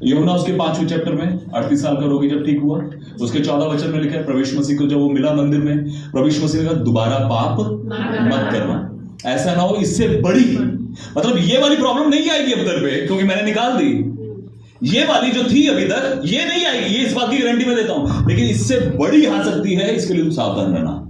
यूहन्ना उसके 5वें चैप्टर में 38 साल का रोगी जब ठीक हुआ, उसके 14 वचन में लिखा है प्रभु यीशु मसीह को जब वो मिला मंदिर में, प्रभु यीशु मसीह ने कहा दोबारा पाप मत करना, ऐसा ना हो इससे बड़ी, मतलब ये वाली प्रॉब्लम नहीं आएगी अब तेरे पे क्योंकि मैंने निकाल दी, ये वाली जो थी अभी तक ये नहीं आएगी, ये इस बात की गारंटी मैं देता हूं, लेकिन इससे बड़ी आ सकती है, इसके लिए तू सावधान रहना।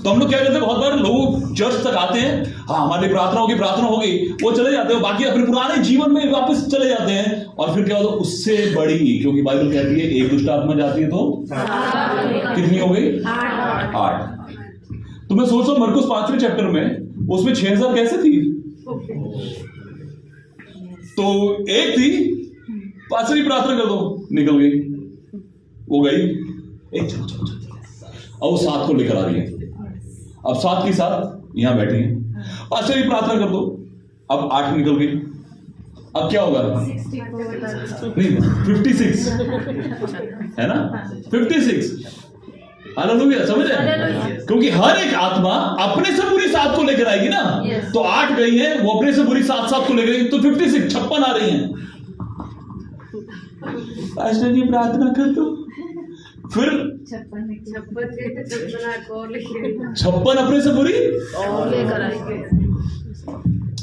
तो हम लोग क्या करते हैं, बहुत बार लोग चर्च तक आते हैं, हाँ हमारी प्रार्थना होगी, वो चले जाते हैं, बाकी अपने पुराने जीवन में वापस चले जाते हैं, और फिर क्या होता है उससे बड़ी, क्योंकि बाइबल कहती है एक दुष्ट आत्मा जाती है तो कितनी हो गई? 8। तो मैं सोच रहा हूं मरकुस 5वें चैप्टर में उसमें 6000 कैसे थी? तो एक थी, 5वीं प्रार्थना कर दो, निकल गई, वो गई, एक चलो अब वो 7 को लेकर आ रही है, अब 7 की 7 यहां बैठी है, 5वीं प्रार्थना कर दो, अब 8 निकल गई, अब क्या होगा? नहीं 56 है ना, 56। हालेलुया, समझ रहे? क्योंकि हर एक आत्मा अपने से पूरी 7 को लेकर आएगी ना, तो 8 गई है, वो अपने से पूरी 7 को लेकर आएगी, तो 56 56 आ रही है। पास्टर जी प्रार्थना कर दो, फिर 56 अपने से पूरी लेकर आएंगे।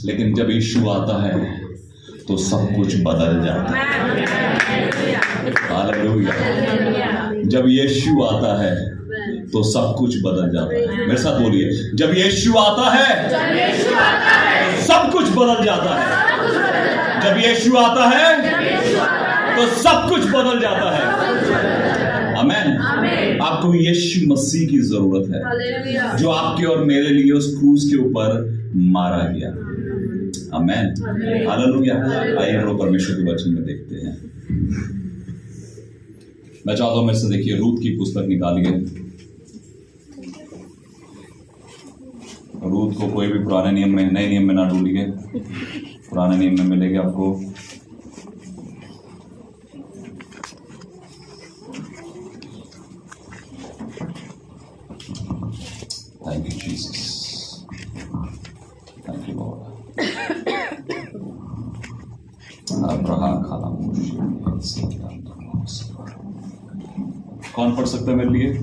लेकिन जब यीशु आता है तो सब कुछ बदल जाता है। हालेलुया, जब यीशु आता है तो सब कुछ बदल जाता है। मेरे साथ बोलिए, जब यीशु आता है सब कुछ बदल जाता है। जब यीशु आता है तो सब कुछ बदल जाता है। आमेन। आपको यीशु मसीह की जरूरत है, जो आपके और मेरे लिए उस क्रूज के ऊपर मारा गया। आमेन, हालेलुया। आइए हम लोग परमेश्वर के वचन में देखते हैं। मैं चाहता हूं मेरे से देखिए, रूत की पुस्तक निकालिए। रूत को कोई भी पुराने नियम में, नए नियम में ना ढूंढिए, पुराने नियम में मिलेगा आपको। Thank you Jesus, thank you Lord. कौन पढ़ सकता है मेरे लिए?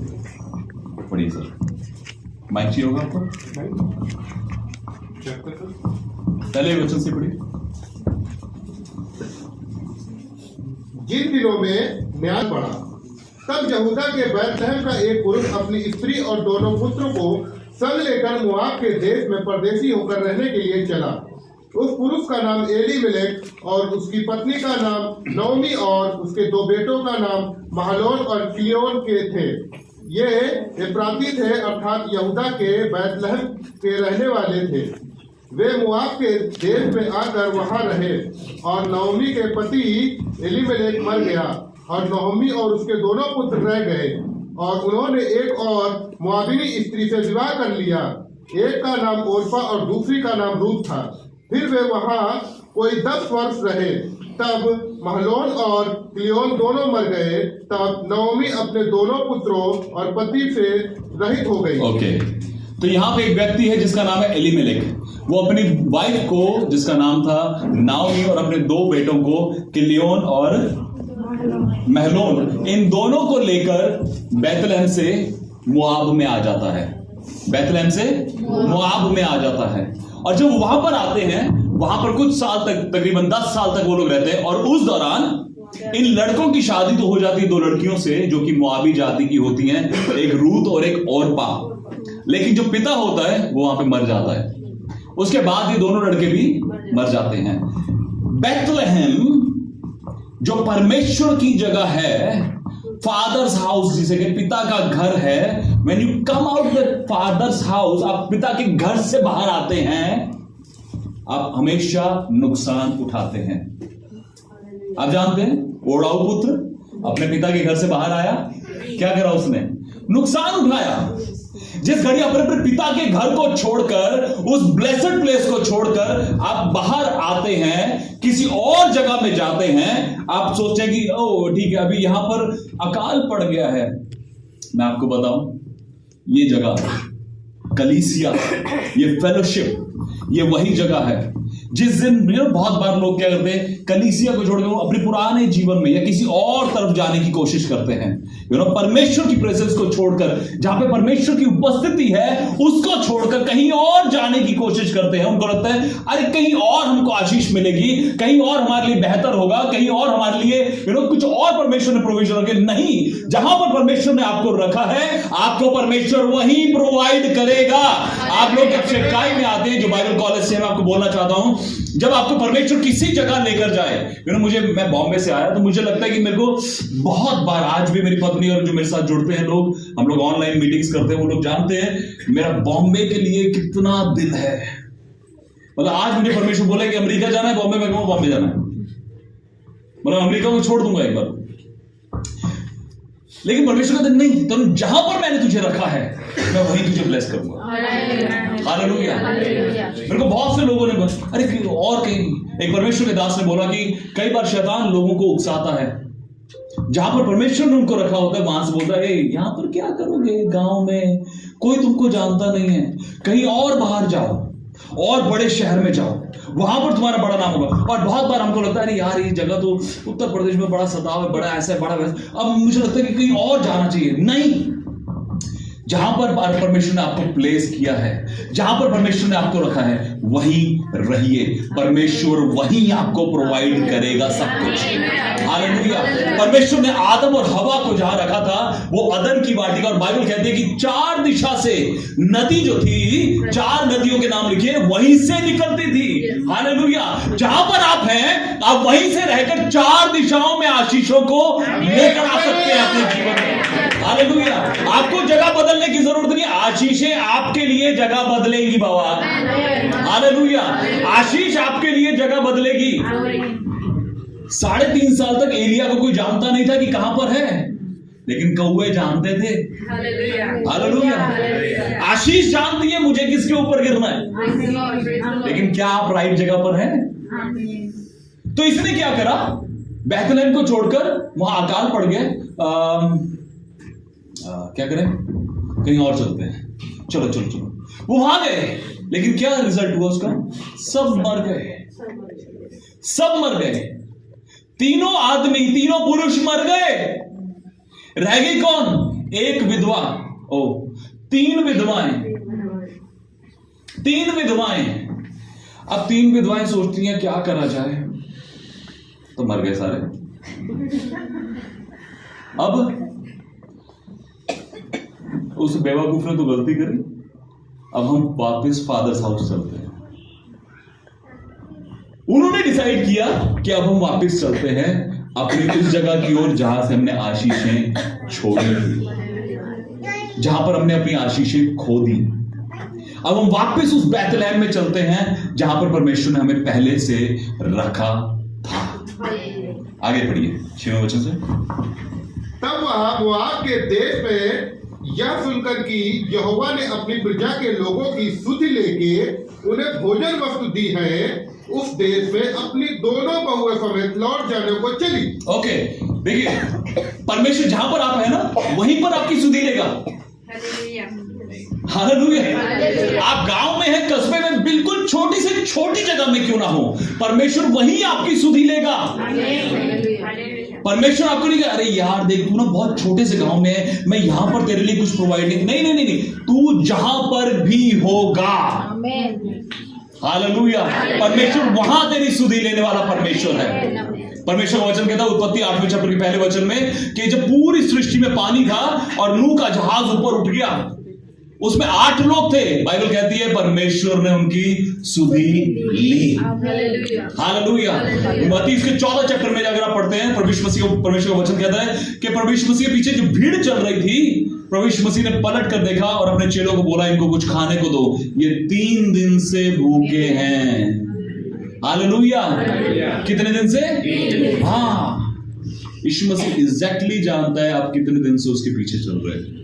पढ़िए सर, माइक चाहिए होगा आपको, पहले वचन से पढ़िए। जिन दिनों में न्याय पड़ा, तब यहूदा के बैतलहम का एक पुरुष अपनी स्त्री और दोनों पुत्र को संग लेकर मोआब के देश में परदेशी होकर रहने के लिए चला। उस पुरुष का नाम एलीमेलेक और उसकी पत्नी का नाम नौमी और उसके 2 बेटों का नाम महलोन और किलियोन के थे। ये एफ्राती थे, अर्थात यहूदा के बैतलहम के रहने वाले थे। वे मोआब के देश में आकर वहां रहे, और नौमी के पति एलीमेलेक मर गया, और नौमी और उसके दोनों पुत्र रह गए, और उन्होंने एक और मोआबिनी स्त्री से विवाह कर लिया। एक का नाम ओर्फा और दूसरी का नाम रूत था। फिर वे वहां कोई 10 वर्ष रहे, तब महलोन और किलियोन दोनों मर गए। तब नौमी अपने दोनों पुत्रों और पति से रहित हो गई। ओके, तो यहाँ पे एक व्यक्ति है जिसका नाम है एलीमेलेक। वो अपनी वाइफ को, जिसका नाम था नाओमी, और अपने 2 बेटों को किलियोन और महलोन, इन दोनों को लेकर बैतलहम से मोआब में आ जाता है। बैतलहम से मोआब में आ जाता है, और जब वहां पर आते हैं, वहां पर कुछ साल तक, तकरीबन 10 साल तक वो लोग रहते हैं, और उस दौरान इन लड़कों की शादी तो हो जाती है 2 लड़कियों से जो कि मोआबी जाति की होती हैं, एक रूत और एक ओर्पा। लेकिन जो पिता होता है वो वहां पे मर जाता है। उसके बाद ये दोनों लड़के भी मर जाते हैं। बैतलहम जो परमेश्वर की जगह है, फादर्स हाउस जिसे कि पिता का घर है, when you come out the fathers house, आप पिता के घर से बाहर आते हैं, आप हमेशा नुकसान उठाते हैं। आप जानते हैं, ओढ़ाऊ पुत्र अपने पिता के घर से बाहर आया, क्या करा उसने? नुकसान उठाया। जिस घड़ी अपने पिता के घर को छोड़कर, उस ब्लेसेड प्लेस को छोड़कर आप बाहर आते हैं, किसी और जगह में जाते हैं, आप सोचते हैं कि ओ ठीक है, अभी यहां पर अकाल पड़ गया है। मैं आपको बताऊं, ये जगह कलीसिया, ये फेलोशिप, ये वही जगह है जिस दिन बहुत बार लोग क्या करते हैं, कलीसिया को छोड़ के वो अपने पुराने जीवन में या किसी और तरफ जाने की कोशिश करते हैं। परमेश्वर की प्रेजेंस को छोड़कर, जहां पे परमेश्वर की उपस्थिति है उसको छोड़कर कहीं और जाने की कोशिश करते हैं। उनको लगता है अरे कहीं और हमको आशीष मिलेगी, कहीं और हमारे लिए बेहतर होगा, कहीं और हमारे लिए कुछ और परमेश्वर ने प्रोविजन रखे। नहीं, जहां पर परमेश्वर ने आपको रखा है आपको परमेश्वर वहीं प्रोवाइड करेगा। आप लोग जब शिकायत में आते हैं, जो बाइबल कॉलेज से मैं आपको बोलना चाहता हूं, जब आपको परमेश्वर किसी जगह लेकर जाए, मैं बॉम्बे से आया तो मुझे लगता है कि मेरे को बहुत बार, आज भी मेरी पत्नी और जो मेरे साथ जुड़ते हैं लोग, हम लोग ऑनलाइन मीटिंग्स करते हैं, वो लोग जानते हैं मेरा बॉम्बे के लिए कितना दिल है। मतलब आज मुझे परमेश्वर बोला कि अमेरिका जाना है, बॉम्बे में कहूं बॉम्बे जाना है, मतलब अमेरिका को छोड़ दूंगा एक बार। लेकिन परमेश्वर का दिन नहीं, तो जहां पर मैंने तुझे रखा है मैं वहीं तुझे ब्लेस करूंगा। हालेलुया। मेरे को बहुत से लोगों ने अरे और कहीं, एक परमेश्वर के दास ने बोला कि कई बार शैतान लोगों को उकसाता है, जहां पर परमेश्वर ने उनको रखा होता है वहां से बोलता है यहां पर क्या करोगे, गांव में कोई तुमको जानता नहीं है, कहीं और बाहर जाओ और बड़े शहर में जाओ, वहां पर तुम्हारा बड़ा नाम होगा। और बहुत बार हमको लगता है अरे यार ये जगह तो उत्तर प्रदेश में बड़ा सताव है, बड़ा ऐसा है, बड़ा वैसा, अब मुझे लगता है कि कहीं और जाना चाहिए। नहीं, जहां पर परमेश्वर ने आपको प्लेस किया है, जहां पर परमेश्वर ने आपको रखा है वहीं रहिए। परमेश्वर वहीं आपको प्रोवाइड करेगा सब कुछ। हालेलुया। परमेश्वर ने आदम और हवा को जहां रखा था वो अदन की वाटिका, और बाइबल कहती है कि 4 दिशा से नदी जो थी, 4 नदियों के नाम लिखे, वहीं से निकलती थी। हालेलुया। जहां पर आप हैं आप वहीं से रहकर 4 दिशाओं में आशीषों को लेकर आ सकते हैं अपने जीवन में। हालेलुया। आपको जगह बदलने की जरूरत नहीं, आशीषें आपके लिए जगह बदलेगी बाबा। हालेलुया। आशीष आपके लिए जगह बदलेगी। 3.5 साल तक एलिया को कोई जानता नहीं था कि कहां पर है, लेकिन कौवे जानते थे। हालेलुया। आशीष जानती है मुझे किसके ऊपर गिरना है, लेकिन क्या आप राइट जगह पर हैं? तो इसने क्या करा, बैतलहम को छोड़कर वहां अकाल पड़ गए। क्या करें, कहीं और चलते हैं, चलो चलो चलो। वो वहां गए, लेकिन क्या रिजल्ट हुआ उसका? सब मर गए, सब मर गए। 3 आदमी, 3 पुरुष मर गए, रह गई कौन? एक विधवा। 3 विधवाएं, 3 विधवाएं। अब 3 विधवाएं सोचती हैं क्या करा जाए, तो मर गए सारे। अब उस बेवकूफ ने तो गलती करी, अब हम वापस फादर्स हाउस चलते हैं। उन्होंने डिसाइड किया कि अब हम वापस चलते हैं अपनी उस जगह की ओर जहां से हमने आशीषें छोड़ी थी, जहां पर हमने अपनी आशीषें खो दी। अब हम वापस उस बैतलहम में चलते हैं जहां पर परमेश्वर ने हमें पहले से रखा था। आगे पढ़िए 6वें वचन से। तब वहां मोआब के देश में यह सुनकर कि यहोवा ने अपनी प्रजा के लोगों की सुधि लेके उन्हें भोजन वस्तु दी है, उस देश में अपनी दोनों बहुओं समेत लौट जाने को चली। ओके, देखिए परमेश्वर जहां पर आप है ना वहीं पर आपकी सुधि लेगा। हालेलुया। आप गांव में हैं, कस्बे में, बिल्कुल छोटी से छोटी जगह में क्यों ना हो, परमेश्वर वहीं आपकी सुधि लेगा। परमेश्वर आपको नहीं कहा अरे यार देख तू ना बहुत छोटे से गांव में है, मैं यहां पर तेरे लिए कुछ प्रोवाइड नहीं, नहीं नहीं नहीं, तू जहां पर भी होगा। हालेलुया। परमेश्वर वहां तेरी सुधि लेने वाला परमेश्वर है। परमेश्वर का वचन कहता है उत्पत्ति 8वें चैप्टर के पहले वचन में कि जब पूरी सृष्टि में पानी था और नूह का जहाज ऊपर उठ गया, उसमें 8 लोग थे। बाइबल कहती है परमेश्वर ने उनकी सुधि ली। हालेलुया। मत्ती इसके 14 चैप्टर में अगर आप पढ़ते हैं, परमेश्वर का वचन कहता है कि परमेश्वर मसीह के पीछे जो भीड़ चल रही थी, परमेश्वर मसीह ने पलट कर देखा और अपने चेलों को बोला इनको कुछ खाने को दो, ये 3 दिन से भूखे हैं। हालेलुया। कितने दिन से? हाँ, यीशु मसीह एग्जैक्टली जानता है आप कितने दिन से उसके पीछे चल रहे हैं।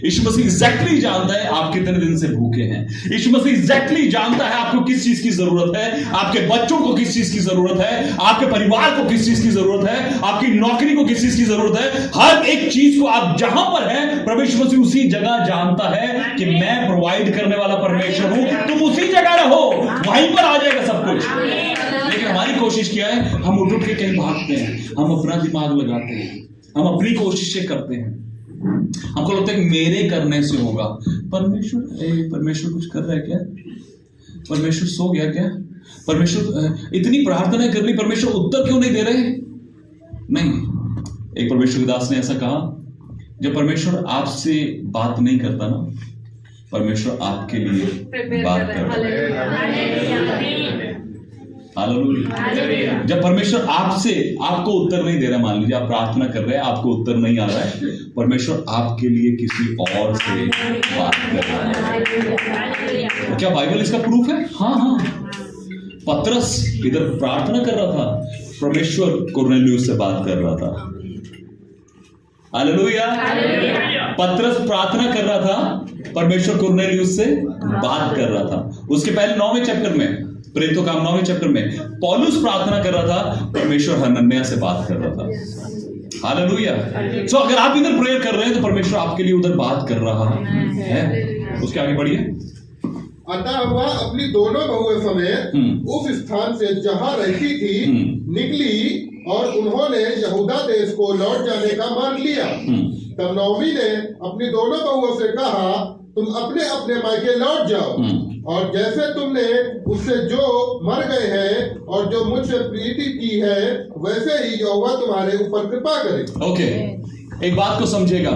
यीशु मसीह एग्जैक्टली जानता है आप कितने दिन से भूखे हैं। यीशु मसीह एग्जैक्टली जानता है आपको किस चीज की जरूरत है, आपके बच्चों को किस चीज की जरूरत है, आपके परिवार को किस चीज की जरूरत है, आपकी नौकरी को किस चीज की जरूरत है। हर एक चीज को आप जहां पर है, प्रभु यीशु मसीह उसी जगह जानता है कि मैं प्रोवाइड करने वाला परमेश्वर हूं, तुम उसी जगह रहो, वहीं पर आ जाएगा सब कुछ। लेकिन हमारी कोशिश क्या है, हम उठ के कहीं भागते हैं, हम अपना दिमाग लगाते हैं, हम अपनी कोशिशें करते हैं, हमको लगता है कि मेरे करने से होगा। परमेश्वर कुछ कर रहा है क्या? परमेश्वर सो गया क्या? परमेश्वर इतनी प्रार्थना कर ली, परमेश्वर उत्तर क्यों नहीं दे रहे? नहीं। एक परमेश्वर के दास ने ऐसा कहा, जब परमेश्वर आपसे बात नहीं करता ना, परमेश्वर आपके लिए बात करता है। हालेलुया। जब परमेश्वर आपको उत्तर नहीं दे रहा, मान लीजिए आप प्रार्थना कर रहे हैं, आपको उत्तर नहीं आ रहा है, परमेश्वर आपके लिए किसी और से बात कर रहा है। क्या बाइबल इसका प्रूफ है? हाँ। पतरस इधर प्रार्थना कर रहा था, परमेश्वर कुरनेलियुस से बात कर रहा था। हालेलुया। पतरस प्रार्थना कर रहा था, परमेश्वर कुरनेलियुस से बात कर रहा था। उसके पहले 9वें चैप्टर में, प्रेरितों का 9वें चैप्टर में पौलुस प्रार्थना कर रहा था, परमेश्वर हनन्याह से बात कर रहा था। हालेलुया। सो अगर आप इधर प्रेयर कर रहे हैं तो परमेश्वर आपके लिए उधर बात कर रहा है। उसके आगे बढ़िए। अतः वह अपनी दोनों बहुओं समेत उस स्थान से जहां रहती थी निकली, और उन्होंने यहूदा देश को लौट जाने का मार्ग लिया। तब नौमी ने अपनी दोनों बहुओं से कहा, तुम अपने अपने मायके लौट जाओ, और जैसे तुमने उससे जो मर गए हैं और जो मुझसे प्रीति की है, वैसे ही यहोवा तुम्हारे ऊपर कृपा करे। ओके, एक बात को समझेगा,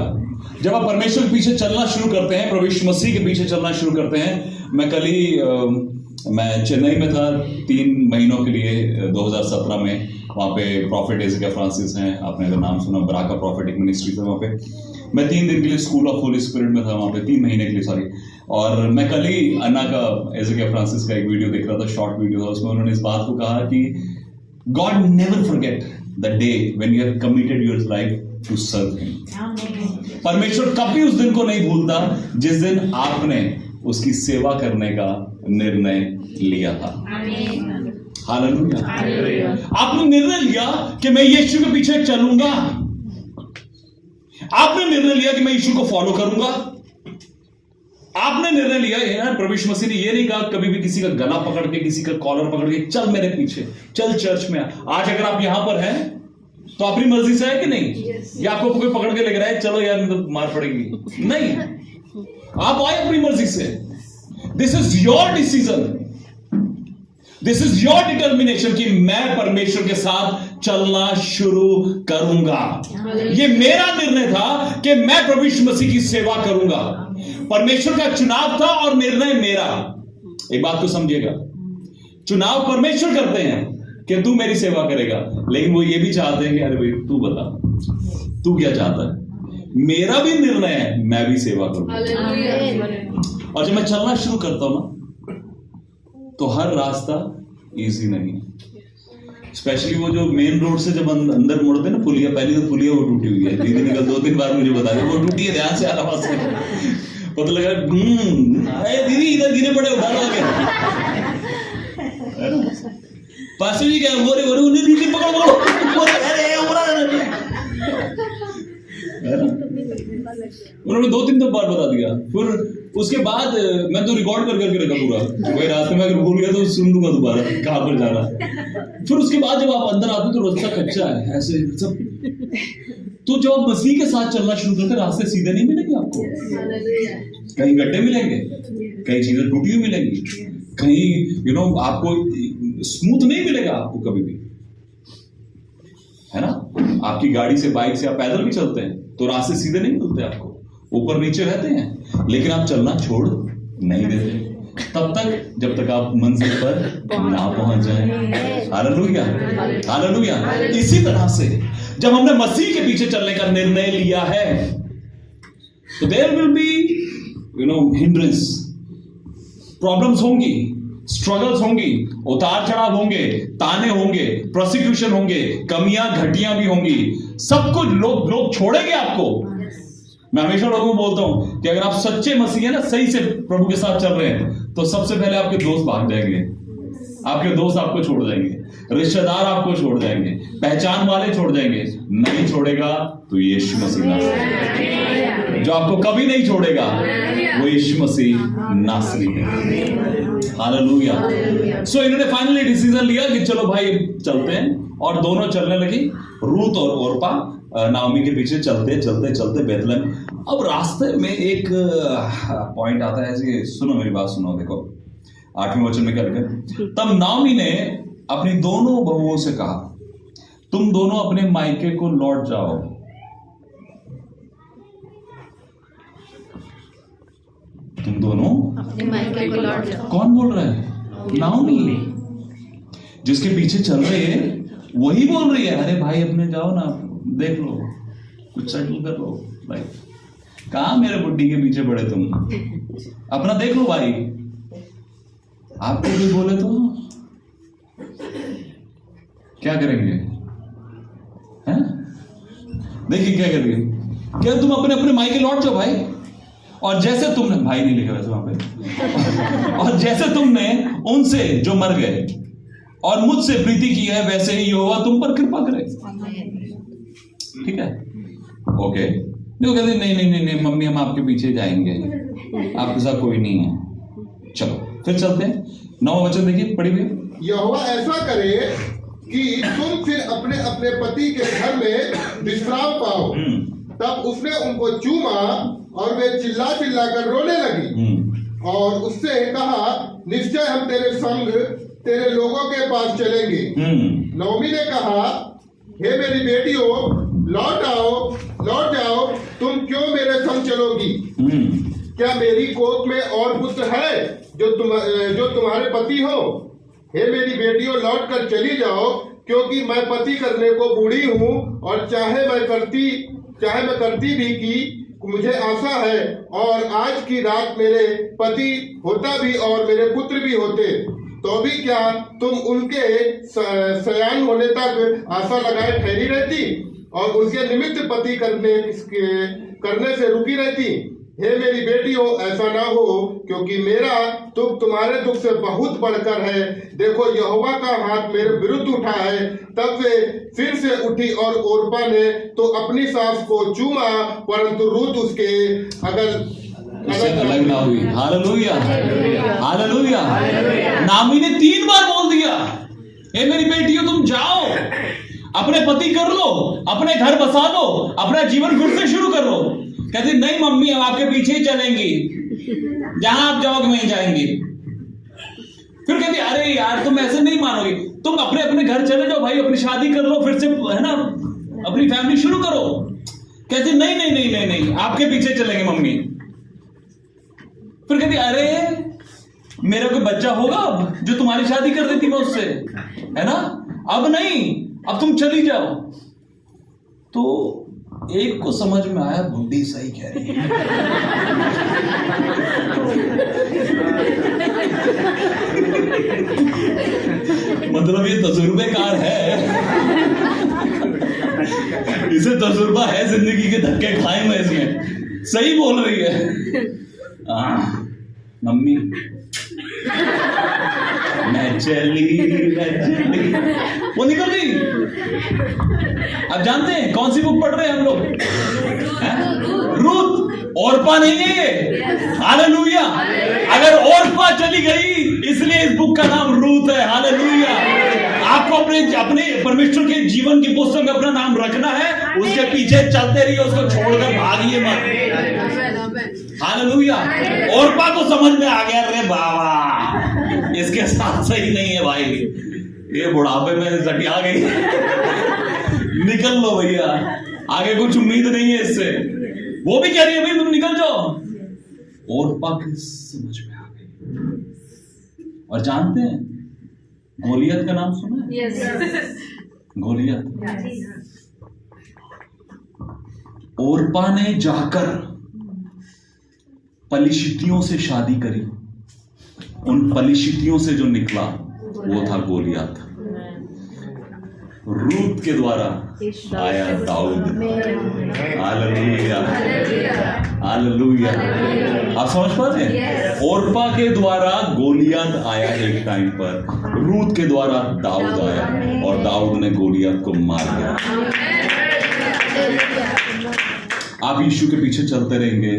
जब आप परमेश्वर के पीछे चलना शुरू करते हैं, प्रभु यीशु मसीह के पीछे चलना शुरू करते हैं। मैं चेन्नई में था 3 महीनों के लिए 2017 में। वहाँ पे प्रॉफिट एज़ेकिया फ्रांसिस हैं, आपने अगर नाम सुना, बराका प्रॉफिटिक मिनिस्ट्री था वहाँ पे। मैं 3 दिन के लिए स्कूल ऑफ होली स्पिरिट में था वहाँ पे, 3 महीने के लिए, सॉरी। और मैं कल ही अन्ना का, एज़ेकिया फ्रांसिस का एक वीडियो देख रहा था, शॉर्ट वीडियो था, उसमें उन्होंने इस बात को कहा कि God never forget the day when you have committed your life to serve him. परमेश्वर कभी उस दिन को नहीं भूलता जिस दिन आपने उसकी सेवा करने का निर्णय लिया था। हालेलुया। आपने निर्णय लिया कि मैं यीशु के पीछे चलूंगा, आपने निर्णय लिया कि मैं यीशु को फॉलो करूंगा, आपने निर्णय लिया। यार प्रभु यीशु मसीह ने ये नहीं कहा कभी भी किसी का गला पकड़ के, किसी का कॉलर पकड़ के, चल मेरे पीछे, चल चर्च में। आज अगर आप यहां पर हैं तो अपनी मर्जी से है कि नहीं? या आपको कोई पकड़ के लेकर आए, चलो यार तो मार पड़ेगी? नहीं, आप आए अपनी मर्जी से। This is your decision, this is your determination कि मैं परमेश्वर के साथ चलना शुरू करूंगा। ये मेरा निर्णय था कि मैं प्रभु यीशु मसीह की सेवा करूंगा। परमेश्वर का चुनाव था और निर्णय मेरा। एक बात को समझिएगा, चुनाव परमेश्वर करते हैं कि तू मेरी सेवा करेगा, लेकिन वो ये भी चाहते हैं कि अरे भाई तू बता, तू क्या चाहता है? मेरा भी निर्णय है, मैं भी सेवा करूंगा। और जब मैं चलना शुरू करता हूं ना, तो हर रास्ता इजी नहीं है। स्पेशली वो जो मेन रोड से जब अंदर मुड़ते ना, पुलिया, पहली तो पुलिया वो टूटी हुई है, दीदी ने कल 2-3 बार मुझे बताया वो टूटी है, ध्यान से आराम से। पता लगा दीदी इधर गिरे पड़े, उठा लोगे। पास जी क्या बोरे बोरे उन्हें दीदी पकड़ो, उन्होंने 2-3 बार बता दिया। फिर उसके बाद मैं तो रिकॉर्ड करके रखा पूरा, भाई रास्ते में अगर भूल गया तो सुन लूंगा दोबारा कहां पर जाना। फिर उसके बाद जब आप अंदर आते तो रास्ता कच्चा है, ऐसे सब। तो जब आप मसीह के साथ चलना शुरू करते, रास्ते सीधे नहीं मिलेंगे आपको, कहीं गड्ढे मिलेंगे, कहीं चीजें टूटी हुई मिलेंगी, कहीं आपको स्मूथ नहीं मिलेगा आपको कभी भी, है ना? आपकी गाड़ी से, बाइक से, आप पैदल भी चलते हैं तो रास्ते सीधे नहीं मिलते आपको, ऊपर नीचे रहते हैं, लेकिन आप चलना छोड़ नहीं देते तब तक जब तक आप मंजिल पर ना पहुंच जाएं। Hallelujah, hallelujah. इसी तरह से जब हमने मसीह के पीछे चलने का निर्णय लिया है तो there will be hindrance, problems होंगी, स्ट्रगल्स होंगी, उतार चढ़ाव होंगे, ताने होंगे, प्रोसिक्यूशन होंगे, कमियां घटियां भी होंगी, सब कुछ लोग छोड़ेंगे आपको, मैं हमेशा लोगों को बोलता हूं कि अगर आप सच्चे मसीह है ना, सही से प्रभु के साथ चल रहे हैं, तो सबसे पहले आपके दोस्त भाग जाएंगे, आपके दोस्त आपको छोड़ जाएंगे, रिश्तेदार आपको छोड़ जाएंगे, पहचान वाले छोड़ जाएंगे। नहीं छोड़ेगा तो यीशु मसीह नासरी, जो आपको कभी नहीं छोड़ेगा वो यीशु मसीह नासरी है। हालेलुया। सो इन्होंने फाइनली डिसीजन लिया कि चलो भाई चलते हैं, और दोनों चलने लगी। रूथ और ओरपा नाओमी के पीछे चलते चलते चलते बेथलेहम। अब रास्ते में एक पॉइंट आता है जी, सुनो मेरी बात सुनो, देखो 8वें वचन में क्या लिखा है? तब नाओमी ने अपनी दोनों बहुओं से कहा, तुम दोनों अपने मायके को लौट जाओ। तुम दोनों अपने मायके को लौट जाओ। कौन बोल रहा है? नाओमी। जिसके पीछे चल रहे हैं वही बोल रही है, अरे भाई अपने जाओ ना, देख लो, कुछ सेटल कर लो भाई। कहां मेरे बुड्ढी के पीछे पड़े तुम, अपना देख लो भाई। आपको भी बोले तो क्या करेंगे? हैं? देखिए क्या करेंगे, क्या तुम अपने अपने मायके लौट जाओ भाई। और जैसे तुमने, भाई नहीं लिखा वैसे वहां पे, और जैसे तुमने उनसे जो मर गए और मुझसे प्रीति की है, वैसे ही यहोवा तुम पर कृपा करे। ठीक है, ओके। नहीं कहते नहीं नहीं नहीं नहीं मम्मी, हम आपके पीछे जाएंगे, आपके साथ कोई नहीं है। चलो फिर चलते हैं। 9वां वचन देखिए, पढ़ी हुई। यहोवा ऐसा करे कि तुम फिर अपने अपने पति के घर में विश्राम पाओ। तब उसने उनको चूमा और वे चिल्ला चिल्ला कर रोने लगी, और उससे कहा, निश्चय हम तेरे संग तेरे लोगों के पास चलेंगे। नौमी ने कहा, हे मेरी बेटियों, लौट आओ, लौट जाओ, तुम क्यों मेरे संग चलोगी? क्या मेरी कोख में और पुत्र है जो तुम्हारे पति हो? हे मेरी बेटियों, लौट कर चली जाओ, क्योंकि मैं पति करने को बूढ़ी हूँ, और चाहे मैं करती भी कि मुझे आशा है, और आज की रात मेरे पति होता भी और मेरे पुत्र भी होते, तो भी क्या तुम उनके सयान होने तक आशा लगाए ठहरी रहती और उनके निमित्त पति करने से रुकी रहती? हे मेरी बेटियों, ऐसा ना हो, क्योंकि मेरा दुख तुम्हारे दुख से बहुत बढ़कर है। देखो, यहोवा का हाथ मेरे विरुद्ध उठा है। तब वे फिर से उठी, और ओरपा ने तो अपनी सास को चूमा, परंतु रूथ उसके अलग ना हुई। Hallelujah, hallelujah. नामी ने 3 बार बोल दिया, हे मेरी बेटियों, तुम जाओ, अपने पति कर लो, अपने घर बसा लो, अपना जीवन फिर से शुरू कर लो। कहती नहीं मम्मी, हम आपके पीछे ही चलेंगी, जहां आप जाओगे वहीं जाएंगी। फिर कहती अरे यार, तुम ऐसे नहीं मानोगे, तुम अपने अपने घर चले जाओ भाई, अपनी शादी कर लो, फिर से है ना, अपनी फैमिली शुरू करो। कहती नहीं नहीं नहीं नहीं नहीं, आपके पीछे चलेंगे मम्मी। फिर कहती अरे मेरा कोई बच्चा होगा अब, जो तुम्हारी शादी कर देती मैं उससे, है ना, अब नहीं, अब तुम चली जाओ। तो एक को समझ में आया, बुढ़ी सही कह रही है। मतलब ये तजुर्बेकार है, इसे तजुर्बा है, जिंदगी के धक्के खाए हुए इसमें, सही बोल रही है। मम्मी मैं चली, वो निकल गई। अब जानते हैं कौन सी बुक पढ़ रहे हैं हम लोग? रूथ, ओरपा नहीं है ये। हालेलुया। अगर ओरपा चली गई, इसलिए इस बुक का नाम रूथ है। हालेलुया। आपको अपने परमेश्वर के जीवन की पुस्तक में अपना नाम रखना है, उसके पीछे चलते रहिए, उसको छोड़कर भागिए मत। हालेलुया। ओरपा को समझ में आ गया, अरे बाबा इसके साथ सही नहीं है भाई, ये बुढ़ापे में जटिया गई, निकल लो भैया, आगे कुछ उम्मीद नहीं है इससे। वो भी कह रही है भाई तुम निकल जाओ। ओरपा की समझ में आ गई। और जानते हैं गोलियत का नाम सुना है? yes. गोलियत। ओरपा ने जाकर पलिश्तियों से शादी करी, उन पलिश्तियों से जो निकला वो था गोलियत। रूत के द्वारा आया दाऊद। Hallelujah, hallelujah. आप समझ पा रहे हैं? ओरपा के द्वारा गोलियत आया एक टाइम पर, रूत के द्वारा दाऊद आया और दाऊद ने गोलियत को मार दिया। आप यीशु के पीछे चलते रहेंगे,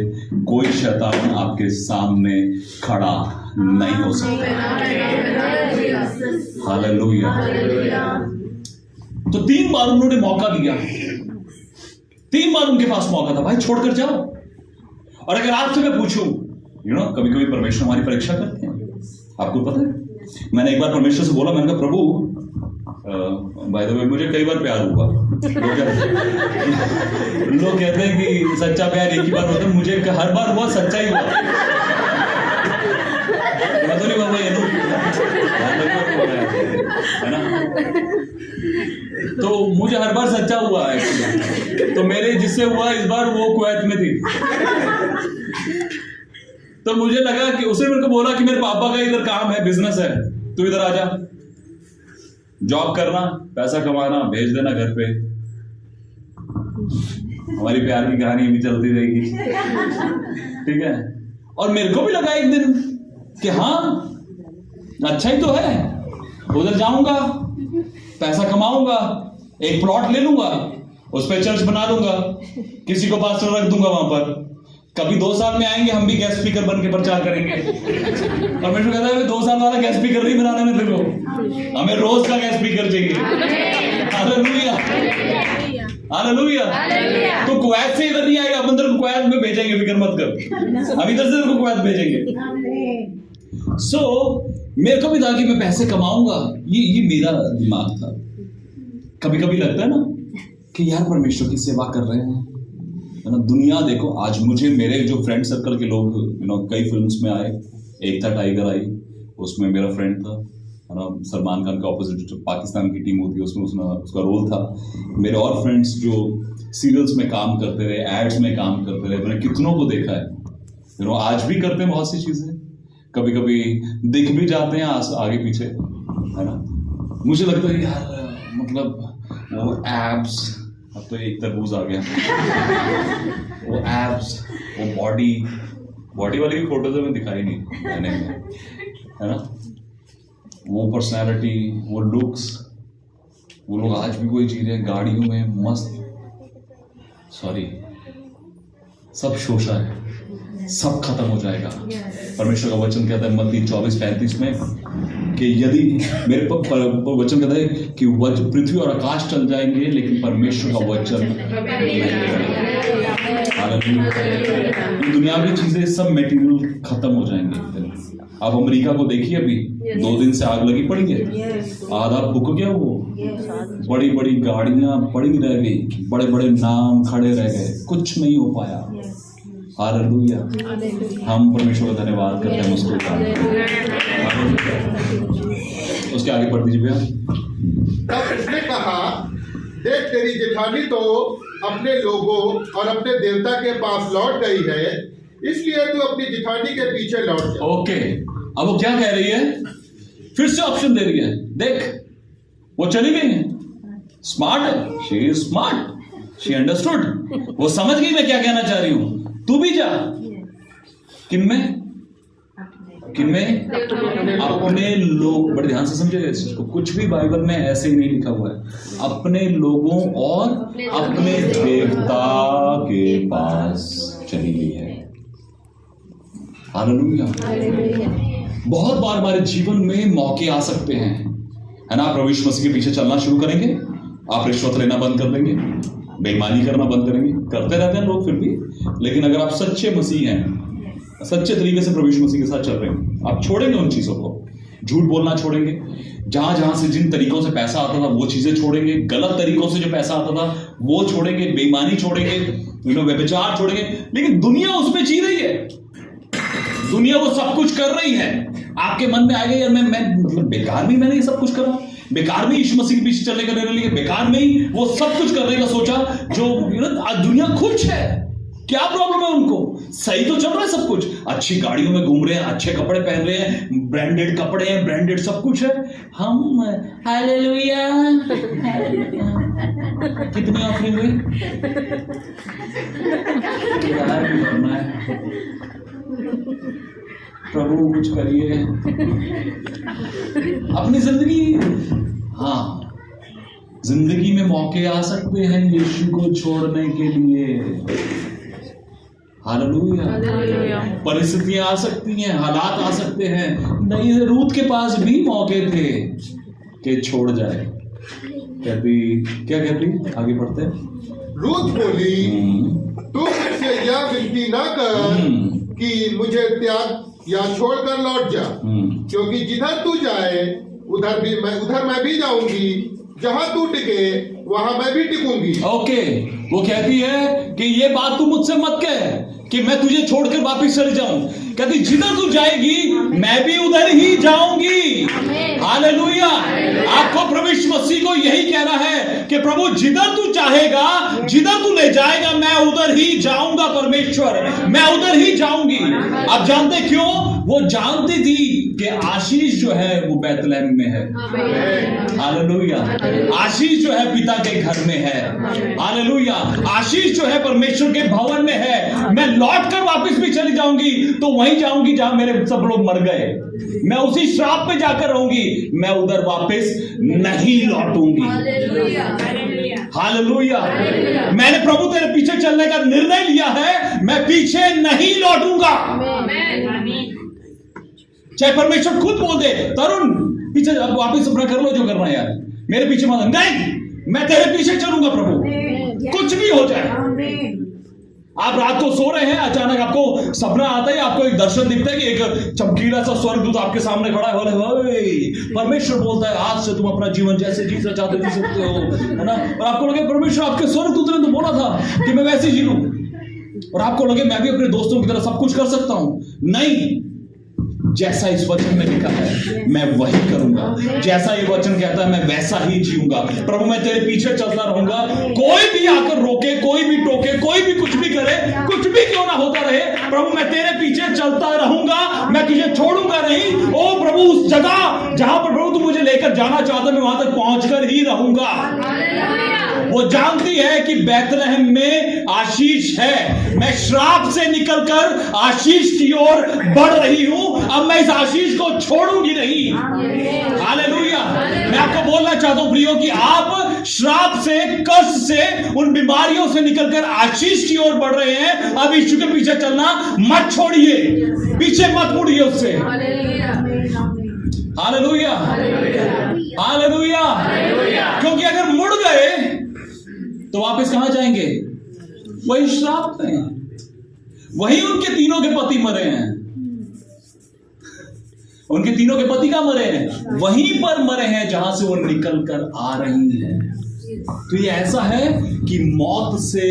कोई शैतान आपके सामने खड़ा नहीं हो सकता। हालेलुया। तो 3 बार उन्होंने मौका लिया, 3 बार उनके पास मौका था, भाई छोड़कर जाओ। और अगर आपसे मैं पूछूं, कभी कभी परमेश्वर हमारी परीक्षा करते हैं, आपको पता है। मैंने एक बार परमेश्वर से बोला, मैंने कहा प्रभु, बाय द वे मुझे कई बार प्यार हुआ। लोग कहते हैं कि सच्चा प्यार एक ही बार होता है, मुझे हर बार हुआ, सच्चा ही हुआ। तो नहीं बाबा, ये लोग है ना, तो मुझे हर बार सच्चा हुआ है। तो मेरे जिससे हुआ इस बार, वो कुवैत में थी। तो मुझे लगा कि उसने मेरे को बोला कि मेरे पापा का इधर काम है, बिजनेस है, तू इधर आ जा, जॉब करना, पैसा कमाना, भेज देना घर पे। हमारी प्यार की कहानी भी चलती रहेगी, ठीक है। और मेरे को भी लगा एक दिन कि हाँ, अच्छा ही तो है, उधर जाऊंगा, पैसा कमाऊंगा, एक प्लॉट ले लूंगा, उस पर चर्च बना लूंगा, किसी को पास्टर रख दूंगा वहां पर। कभी 2 साल में आएंगे, हम भी गेस्ट स्पीकर बन के प्रचार करेंगे। और मैं कहता है 2 साल वाला गेस्ट स्पीकर नहीं बनाने में, देखो हमें रोज का गेस्ट स्पीकर चाहिए। Hallelujah, hallelujah. तो कुवैत से इधर नहीं आएगा, अपन तेरे को कुवैत में भेजेंगे, फिक्र मत कर, अब इधर से तेरे को कुवैत भेजेंगे। सो मेरे को भी था कि मैं पैसे कमाऊंगा, ये मेरा दिमाग था। कभी कभी लगता है ना कि यार परमेश्वर की सेवा कर रहे हैं, है ना। दुनिया देखो, आज मुझे मेरे जो फ्रेंड सर्कल के लोग कई फिल्म्स में आए, एक था टाइगर आई, उसमें मेरा फ्रेंड था, है ना। सलमान खान का ऑपोजिट पाकिस्तान की टीम होती है, उसमें उसका रोल था। मेरे और फ्रेंड्स जो सीरियल्स में काम करते रहे, एड्स में काम करते रहे, मैंने कितनों को देखा है। आज भी करते हैं बहुत सी चीजें, कभी कभी दिख भी जाते हैं आगे पीछे, है ना। मुझे लगता है यार, मतलब वो एब्स, अब तो एक तरबूज आ गया, वो एब्स, वो बॉडी वाली भी फोटोज में दिखाई नहीं मैंने, है ना। वो पर्सनालिटी, वो लुक्स, वो लोग आज भी वही जी रहे हैं, गाड़ियों में मस्त। सॉरी, सब शोषा है, सब खत्म हो जाएगा। परमेश्वर का वचन कहता है मत्ती 24:35 में कि यदि मेरे वचन कहता है कि पृथ्वी और आकाश चल जाएंगे, लेकिन परमेश्वर का वचन नहीं। दुनियावी चीजें सब मटेरियल खत्म हो जाएंगे। अब अमेरिका को देखिए, अभी 2 दिन से आग लगी पड़ी है, आधा फूक गया, वो बड़ी बड़ी गाड़ियां पड़ी रह गई, बड़े बड़े नाम खड़े रह गए, कुछ नहीं हो पाया। हालेलुया, हम परमेश्वर का धन्यवाद करते हैं उसको। उसके आगे पढ़ दीजिए भैया। तब उसने कहा, देख तेरी जेठानी तो अपने लोगों और अपने देवता के पास लौट गई है, इसलिए तू अपनी जेठानी के पीछे लौट जा। ओके, अब वो क्या कह रही है? फिर से ऑप्शन दे रही है। देख, वो चली गई है, स्मार्ट है, she is smart, she understood, वो समझ गई मैं क्या कहना चाह रही हूं। तू भी जा। किनमें? अपने लोग, बड़े ध्यान से समझिएगा इस चीज को, कुछ भी बाइबल में ऐसे ही नहीं लिखा हुआ है। अपने लोगों और अपने देवता के पास चली गई है। हालेलुया। बहुत बार हमारे जीवन में मौके आ सकते हैं, है ना। प्रभु यीशु मसीह के पीछे चलना शुरू करेंगे, आप रिश्वत लेना बंद कर देंगे, बेईमानी करना बंद करेंगे, करते रहते हैं लोग फिर भी। लेकिन अगर आप सच्चे मसीह हैं, सच्चे तरीके से प्रभु यीशु मसीह के साथ चल रहे हैं, आप छोड़ेंगे उन चीजों को। झूठ बोलना छोड़ेंगे, जहां से जिन तरीकों से पैसा आता था वो चीजें छोड़ेंगे, गलत तरीकों से जो पैसा आता था वो छोड़ेंगे, बेईमानी छोड़ेंगे, व्यभिचार छोड़ेंगे। लेकिन दुनिया उसमें जी रही है, दुनिया वो सब कुछ कर रही है। आपके मन में आएगा यार मैं मतलब बेकार में मैंने ये सब कुछ करा, बेकार में यीशु मसीह के पीछे चलने का निर्णय लिया, बेकार में ही वो सब कुछ करने का सोचा जो दुनिया खुश है। क्या प्रॉब्लम है उनको? सही तो चल रहा है सब कुछ, अच्छी गाड़ियों में घूम रहे हैं, अच्छे कपड़े पहन रहे हैं, ब्रांडेड कपड़े हैं, ब्रांडेड सब कुछ है। हम हालेलुया, कितनी ऑफरिंग हुई? यार भी करना है, प्रभु कुछ करिए अपनी जिंदगी। हाँ, जिंदगी में मौके आ सकते हैं यीशु को छोड़ने के लिए। हालेलुया। परिस्थितियां आ सकती हैं, हालात आ सकते हैं। नहीं, रूत के पास भी मौके थे कि छोड़ जाए। क्या कहती? आगे बढ़ते हैं। रूत बोली, तू मुझसे यह विनती न कर कि मुझे त्याग या छोड़कर लौट जा, क्योंकि जिधर तू जाए उधर मैं भी जाऊंगी, जहां तू टिके वहां मैं भी टिकूंगी। ओके, वो कहती है कि ये बात तू मुझसे मत कह कि मैं तुझे छोड़कर वापिस चले जाऊं। कहती जिधर तू जाएगी मैं भी उधर ही जाऊंगी। हालेलुया। आपको प्रभु यीशु मसीह को यही कहना है कि प्रभु जिधर तू चाहेगा, जिधर तू ले जाएगा, मैं उधर ही जाऊंगा। परमेश्वर, मैं उधर ही जाऊंगी। आप जानते क्यों? वो जानती थी कि आशीष जो है वो बैतलहम में है। हालेलुया। आशीष जो है पिता के घर में है। हालेलुया। आशीष जो है परमेश्वर के भवन में है। मैं लौट कर वापस भी चली जाऊंगी तो वहीं जाऊंगी जहां मेरे सब लोग मर गए। मैं उसी श्राप पे जाकर रहूंगी, मैं उधर वापस नहीं लौटूंगी। हालेलुया। मैंने प्रभु तेरे पीछे चलने का निर्णय लिया है, मैं पीछे नहीं लौटूंगा। चाहे परमेश्वर खुद बोल दे, तरुण पीछे अब वापस अपना कर लो जो करना है यार, मेरे पीछे मत। नहीं, मैं तेरे पीछे चलूंगा प्रभु, कुछ भी हो जाए। आप रात को सो रहे हैं, अचानक आपको सपना आता है, आपको एक दर्शन दिखता है कि एक चमकीला सा स्वर्गदूत आपके सामने खड़ा है। परमेश्वर बोलता है आज से तुम अपना जीवन जैसे जीना चाहते जी सकते हो, है ना। और आपको लगे परमेश्वर आपके स्वर्गदूत ने तो बोला था कि मैं वैसे जी लूं, और आपको लगे मैं भी अपने दोस्तों की तरह सब कुछ कर सकता हूं। नहीं, जैसा इस वचन में लिखा है मैं वही करूंगा। जैसा ये वचन कहता है मैं वैसा ही जीऊंगा। प्रभु मैं तेरे पीछे चलता रहूंगा, कोई भी आकर रोके, कोई भी टोके, कोई भी कुछ भी करे, कुछ भी क्यों ना होता रहे, प्रभु मैं तेरे पीछे चलता रहूंगा, मैं तुझे छोड़ूंगा नहीं। ओ प्रभु, उस जगह जहां पर प्रभु तू मुझे लेकर जाना चाहता मैं वहां तक पहुंचकर ही रहूंगा। वो जानती है कि बैतलहम में आशीष है। मैं श्राप से निकलकर आशीष की ओर बढ़ रही हूं, अब मैं इस आशीष को छोड़ूंगी नहीं। हालेलुया। मैं आपको बोलना चाहता हूं प्रियो कि आप श्राप से, कष्ट से, उन बीमारियों से निकलकर आशीष की ओर बढ़ रहे हैं। अब यीशु के पीछे चलना मत छोड़िए, पीछे मत मुड़िए उससे। हालेलुया। हालेलुया। क्योंकि अगर मुड़ गए तो वापस कहां जाएंगे? वही श्राप में, वही उनके तीनों के पति मरे हैं। उनके तीनों के पति कहां मरे हैं? वहीं पर मरे हैं जहां से वो निकल कर आ रही हैं। तो ये ऐसा है कि मौत से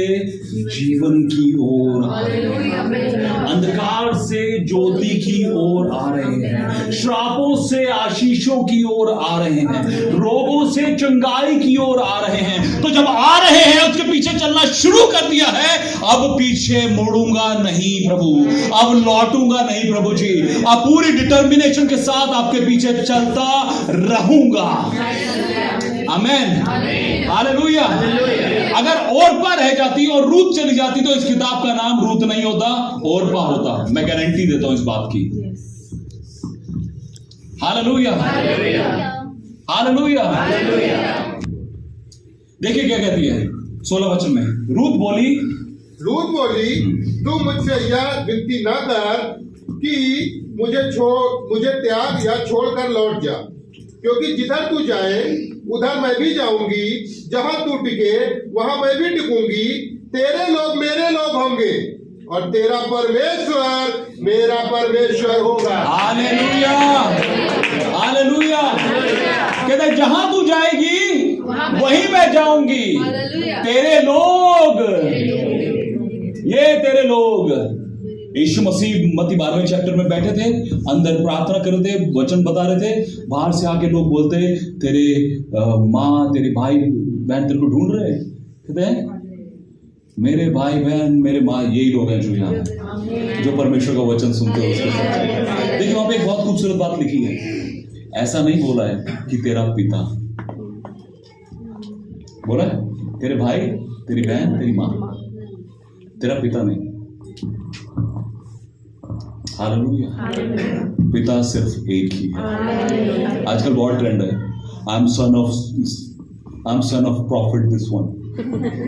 जीवन की ओर आ रहे हैं, अंधकार से ज्योति की ओर आ रहे हैं, श्रापों से आशीषों की ओर आ रहे हैं, रोगों से चंगाई की ओर आ रहे हैं। तो जब आ रहे हैं उसके पीछे चलना शुरू कर दिया है, अब पीछे मुड़ूंगा नहीं प्रभु, अब लौटूंगा नहीं प्रभु जी, अब पूरी डिटर्मिनेशन के साथ आपके पीछे चलता रहूंगा। आमेन। हालेलुया। अगर ओर्पा रह जाती और रूत चली जाती तो इस किताब का नाम रूत नहीं होता, ओर्पा होता। मैं गारंटी देता हूं इस बात की। हालेलुया। हालेलुया। देखिए क्या कहती है 16 वचन में। रूत बोली, तू मुझसे यह विनती न कर कि मुझे त्याग या छोड़कर लौट जा, क्योंकि जिधर तू जाए उधर मैं भी जाऊंगी, जहां तू टिके वहां मैं भी टिकूंगी। तेरे लोग मेरे लोग होंगे और तेरा परमेश्वर मेरा परमेश्वर होगा। हालेलुया। हालेलुया। कहते जहां तू जाएगी वहीं मैं जाऊंगी। तेरे लोग, ये तेरे लोग। यीशु मसीह मत्ती 12वें चैप्टर में बैठे थे, अंदर प्रार्थना कर रहे थे, वचन बता रहे थे। बाहर से आके लोग बोलते तेरे माँ, तेरे भाई बहन तेरे को ढूंढ रहे। कहते हैं मेरे भाई बहन, मेरे माँ, यही लोग हैं जो यहाँ हैं, जो परमेश्वर का वचन सुनते हो उसके साथ। देखिए वहां पे एक बहुत खूबसूरत बात लिखी है, ऐसा नहीं बोला है कि तेरा पिता, बोला है तेरे भाई, तेरी बहन, तेरी माँ, तेरा पिता नहीं। हालेलुया। पिता सिर्फ एक ही है। आजकल बहुत ट्रेंड है, I am son of profit this one,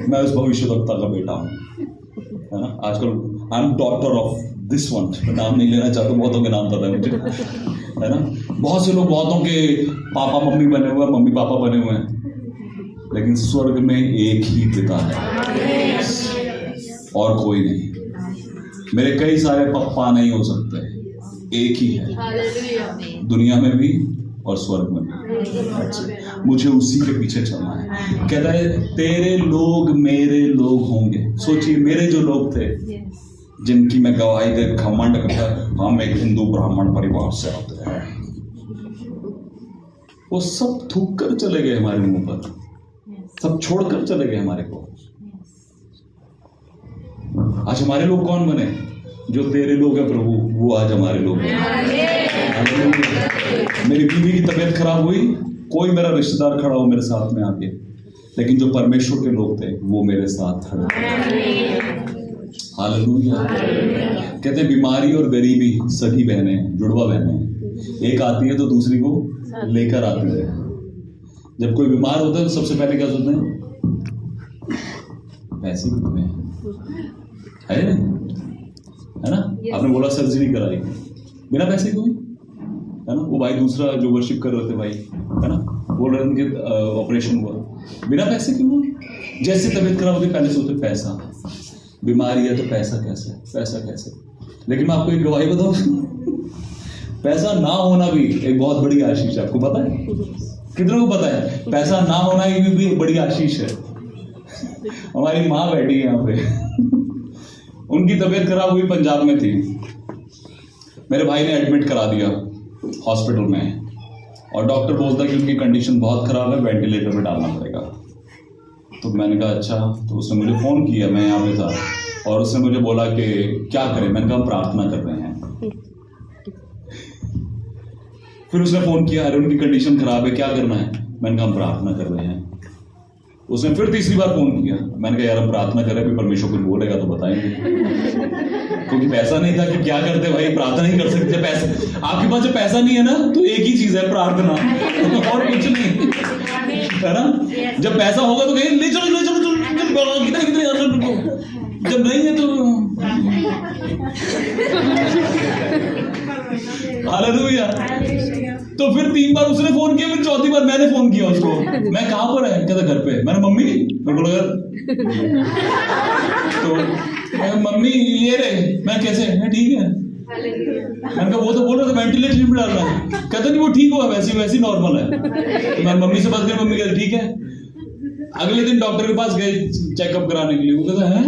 मैं उस भविष्यवक्ता का बेटा हूँ, है ना। आजकल I am daughter of this one, नाम नहीं लेना चाहता, बहुतों के नाम पता है मुझे, है ना। बहुत से लोग बहुतों के पापा मम्मी बने हुए हैं, मम्मी पापा बने हुए हैं, लेकिन स्वर्ग में एक ही पिता है और कोई नहीं। मेरे कई सारे पप्पा नहीं हो सकते, एक ही है, दुनिया में भी और स्वर्ग में भी। मुझे उसी के पीछे चलना है। कहता है तेरे लोग मेरे लोग होंगे। सोचिए, मेरे जो लोग थे जिनकी मैं गवाही दे घमंड करता, हम एक हिंदू ब्राह्मण परिवार से आते हैं, वो सब थूक कर चले गए हमारे मुंह पर, सब छोड़कर चले गए हमारे को। आज हमारे लोग कौन बने? जो तेरे लोग हैं प्रभु, वो आज हमारे लोग हैं। मेरी बीवी की तबीयत खराब हुई, कोई मेरा रिश्तेदार खड़ा हो मेरे साथ में आके, लेकिन जो परमेश्वर के लोग थे वो मेरे साथ खड़े। हालेलुया। कहते हैं बीमारी और गरीबी सभी बहनें, जुड़वा बहनें, एक आती है तो दूसरी को लेकर आती है। जब कोई बीमार होता है तो सबसे पहले क्या सोचते हैं? पैसे कितने हैं, है ना। आपने बोला सर्जरी कराई, बिना पैसे कोई, है ना। वो भाई दूसरा जो वर्शिप कर रहे थे भाई, है ना, बोल रहे उनके ऑपरेशन हुआ, बिना पैसे क्यों हुआ? जैसे तबीयत खराब होती पहले सोचते पैसा, बीमारी है तो पैसा कैसे, पैसा कैसे। लेकिन मैं आपको एक गवाही बताऊं, पैसा ना होना भी एक बहुत बड़ी आशीष है। आपको पता है? कितनों को पता है पैसा ना होना भी बड़ी आशीष है? हमारी माँ बैठी है यहाँ पे, उनकी तबीयत खराब हुई, पंजाब में थी, मेरे भाई ने एडमिट करा दिया हॉस्पिटल में, और डॉक्टर बोलता है कि उनकी कंडीशन बहुत खराब है, वेंटिलेटर में डालना पड़ेगा। तो मैंने कहा अच्छा। तो उसने मुझे फ़ोन किया, मैं यहाँ पे था, और उसने मुझे बोला कि क्या करें। मैंने कहा प्रार्थना कर रहे हैं। फिर उसने फ़ोन किया, अरे उनकी कंडीशन खराब है, क्या करना है? मैंने कहा हम प्रार्थना कर रहे हैं। उसने फिर तीसरी बार फ़ोन किया, मैंने कहा यार हम प्रार्थना कर रहे हैं, परमेश्वर कुछ बोलेगा तो बताएंगे। क्योंकि पैसा नहीं था कि क्या करते भाई, प्रार्थना नहीं कर सकते। पैसे आपके पास जब पैसा नहीं है ना, तो एक ही चीज़ है, प्रार्थना, और कुछ नहीं, है ना। जब पैसा होगा तो कहीं ले चलो, कितने, जब नहीं है तो हालेलुया। तो फिर 3 बार उसने फोन किया, फिर चौथी बार मैंने फोन किया उसको। मैं कहाँ पर है? कहता घर पे। मैंने मम्मी, मेरे को लगा तो मम्मी ये रे, मैं कैसे है? ठीक है। मैंने कहा वो तो बोल रहा था वेंटिलेटर में डाल रहा है। कहता नहीं वो ठीक हुआ, वैसी नॉर्मल है। मैं मम्मी से बात करी, मम्मी कहती ठीक है। अगले दिन डॉक्टर के पास गए चेकअप कराने के लिए। वो कहता है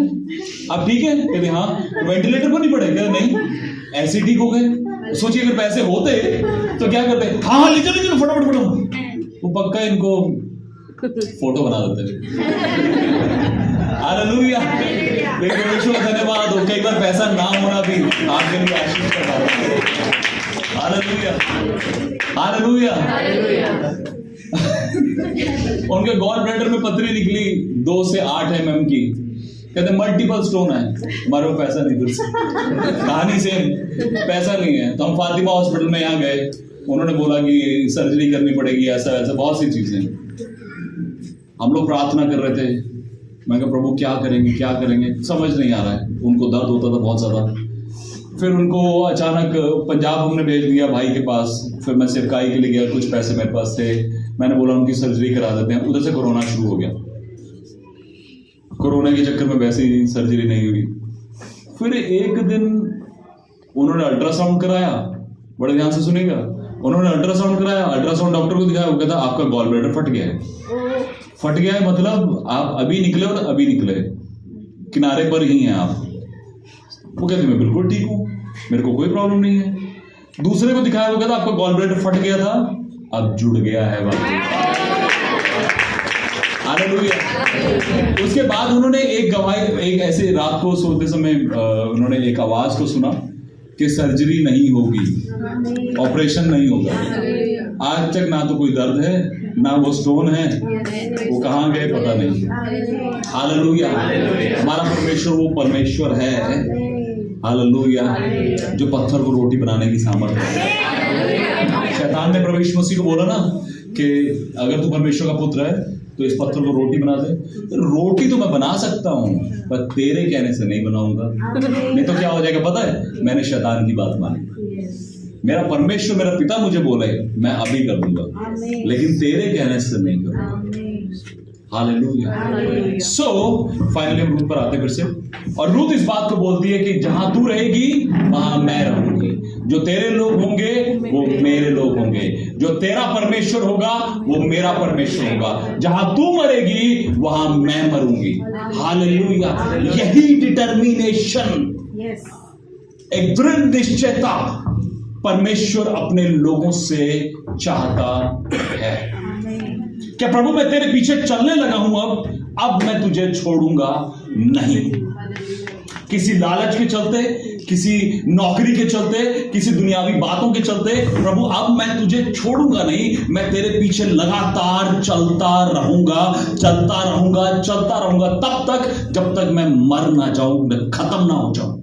आप ठीक है? कहते हाँ। वेंटिलेटर पर नहीं पड़े? कहते नहीं, ऐसे ठीक हो गए। सोचिए अगर पैसे होते तो क्या करते? हाँ ले चलो फटाफट। वो पक्का इनको फोटो बना देते। हालेलुया। लेकिन परमेश्वर का धन्यवाद हो, कई बार पैसा ना होना भी आपके लिए आशीष का कारण है। Hallelujah, hallelujah. उनके गॉल ब्लैडर में पथरी निकली 2 से 8 mm की। कहते मल्टीपल स्टोन है, हमारे को पैसा नहीं मिल, कहानी से पैसा नहीं है। तो हम फातिमा हॉस्पिटल में यहाँ गए, उन्होंने बोला कि सर्जरी करनी पड़ेगी, ऐसा ऐसा बहुत सी चीजें। हम लोग प्रार्थना कर रहे थे। मैं कहा प्रभु क्या करेंगे, क्या करेंगे, समझ नहीं आ रहा है। उनको दर्द होता था बहुत ज्यादा। फिर उनको अचानक पंजाब हमने भेज दिया भाई के पास। फिर मैं सेवकाई के लिए गया, कुछ पैसे मेरे पास थे, मैंने बोला उनकी सर्जरी करा देते हैं। उधर से कोरोना शुरू हो गया। कोरोना के चक्कर में वैसे ही सर्जरी नहीं हुई। फिर एक दिन उन्होंने अल्ट्रासाउंड कराया, बड़े ध्यान से सुनेगा। उन्होंने अल्ट्रासाउंड कराया, अल्ट्रासाउंड डॉक्टर को दिखाया, वो कहता आपका गॉल ब्लैडर फट गया है। फट गया है मतलब आप अभी निकले और अभी निकले, किनारे पर ही हैं आप। वो कहते मैं बिल्कुल ठीक हूँ, मेरे को कोई प्रॉब्लम नहीं है। दूसरे को दिखाया, वो कहता आपका गॉल ब्लैडर फट गया था, अब जुड़ गया है। हालेलुया। उसके बाद उन्होंने एक गवाही, एक ऐसे रात को सोते समय उन्होंने एक आवाज को सुना कि सर्जरी नहीं होगी, ऑपरेशन नहीं होगा। आज तक ना तो कोई दर्द है, ना वो स्टोन है, वो कहाँ गए पता नहीं। हालेलुया। हमारा परमेश्वर वो परमेश्वर है, हालेलुया, जो पत्थर को रोटी बनाने की सामर्थ्य है। शैतान ने प्रभु यीशु मसीह को बोला ना कि अगर तू परमेश्वर का पुत्र है तो इस पत्थर को रोटी बना दे। रोटी तो मैं बना सकता हूँ, पर तेरे कहने से नहीं बनाऊंगा। नहीं तो क्या हो जाएगा पता है, मैंने शैतान की बात मानी। मेरा परमेश्वर, मेरा पिता मुझे बोले मैं अभी कर दूंगा, लेकिन तेरे कहने से नहीं करूंगा। हालेलुया। सो फाइनली हम रूथ पर आते फिर से, और रूथ इस बात को बोलती है कि जहां तू रहेगी वहां मैं रहूंगी, जो तेरे लोग होंगे वो मेरे लोग होंगे, जो तेरा परमेश्वर होगा वो मेरा परमेश्वर होगा, जहां तू मरेगी वहां मैं मरूंगी। हालेलुया। यही डिटर्मिनेशन, एक दृढ़ निश्चयता परमेश्वर अपने लोगों से चाहता है। क्या प्रभु मैं तेरे पीछे चलने लगा हूं, अब मैं तुझे छोड़ूंगा नहीं। किसी लालच के चलते, किसी नौकरी के चलते, किसी दुनियावी बातों के चलते, प्रभु अब मैं तुझे छोड़ूंगा नहीं, मैं तेरे पीछे लगातार चलता रहूंगा, चलता रहूंगा, चलता रहूंगा, तब तक जब तक मैं मर ना जाऊं, मैं खत्म ना हो जाऊं।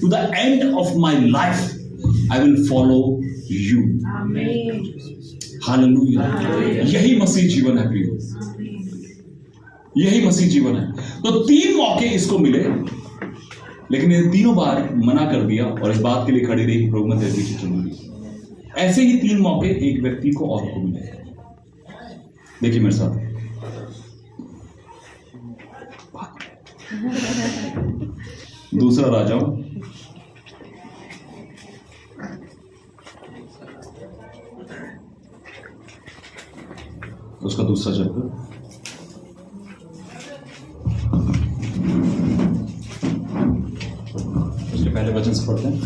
To the end of my life I will follow you. Hallelujah. यही मसीह जीवन है प्रियो, यही मसीह जीवन है। तो 3 मौके इसको मिले, लेकिन ये तीनों बार मना कर दिया और इस बात के लिए खड़ी रही प्रभु मैं तेरे पीछे चलूंगी। ऐसे ही 3 मौके एक व्यक्ति को और को मिले। देखिए मेरे साथ, दूसरा राजाओं उसका दूसरा चैप्टर, उसके पहले वचन से पढ़ते हैं।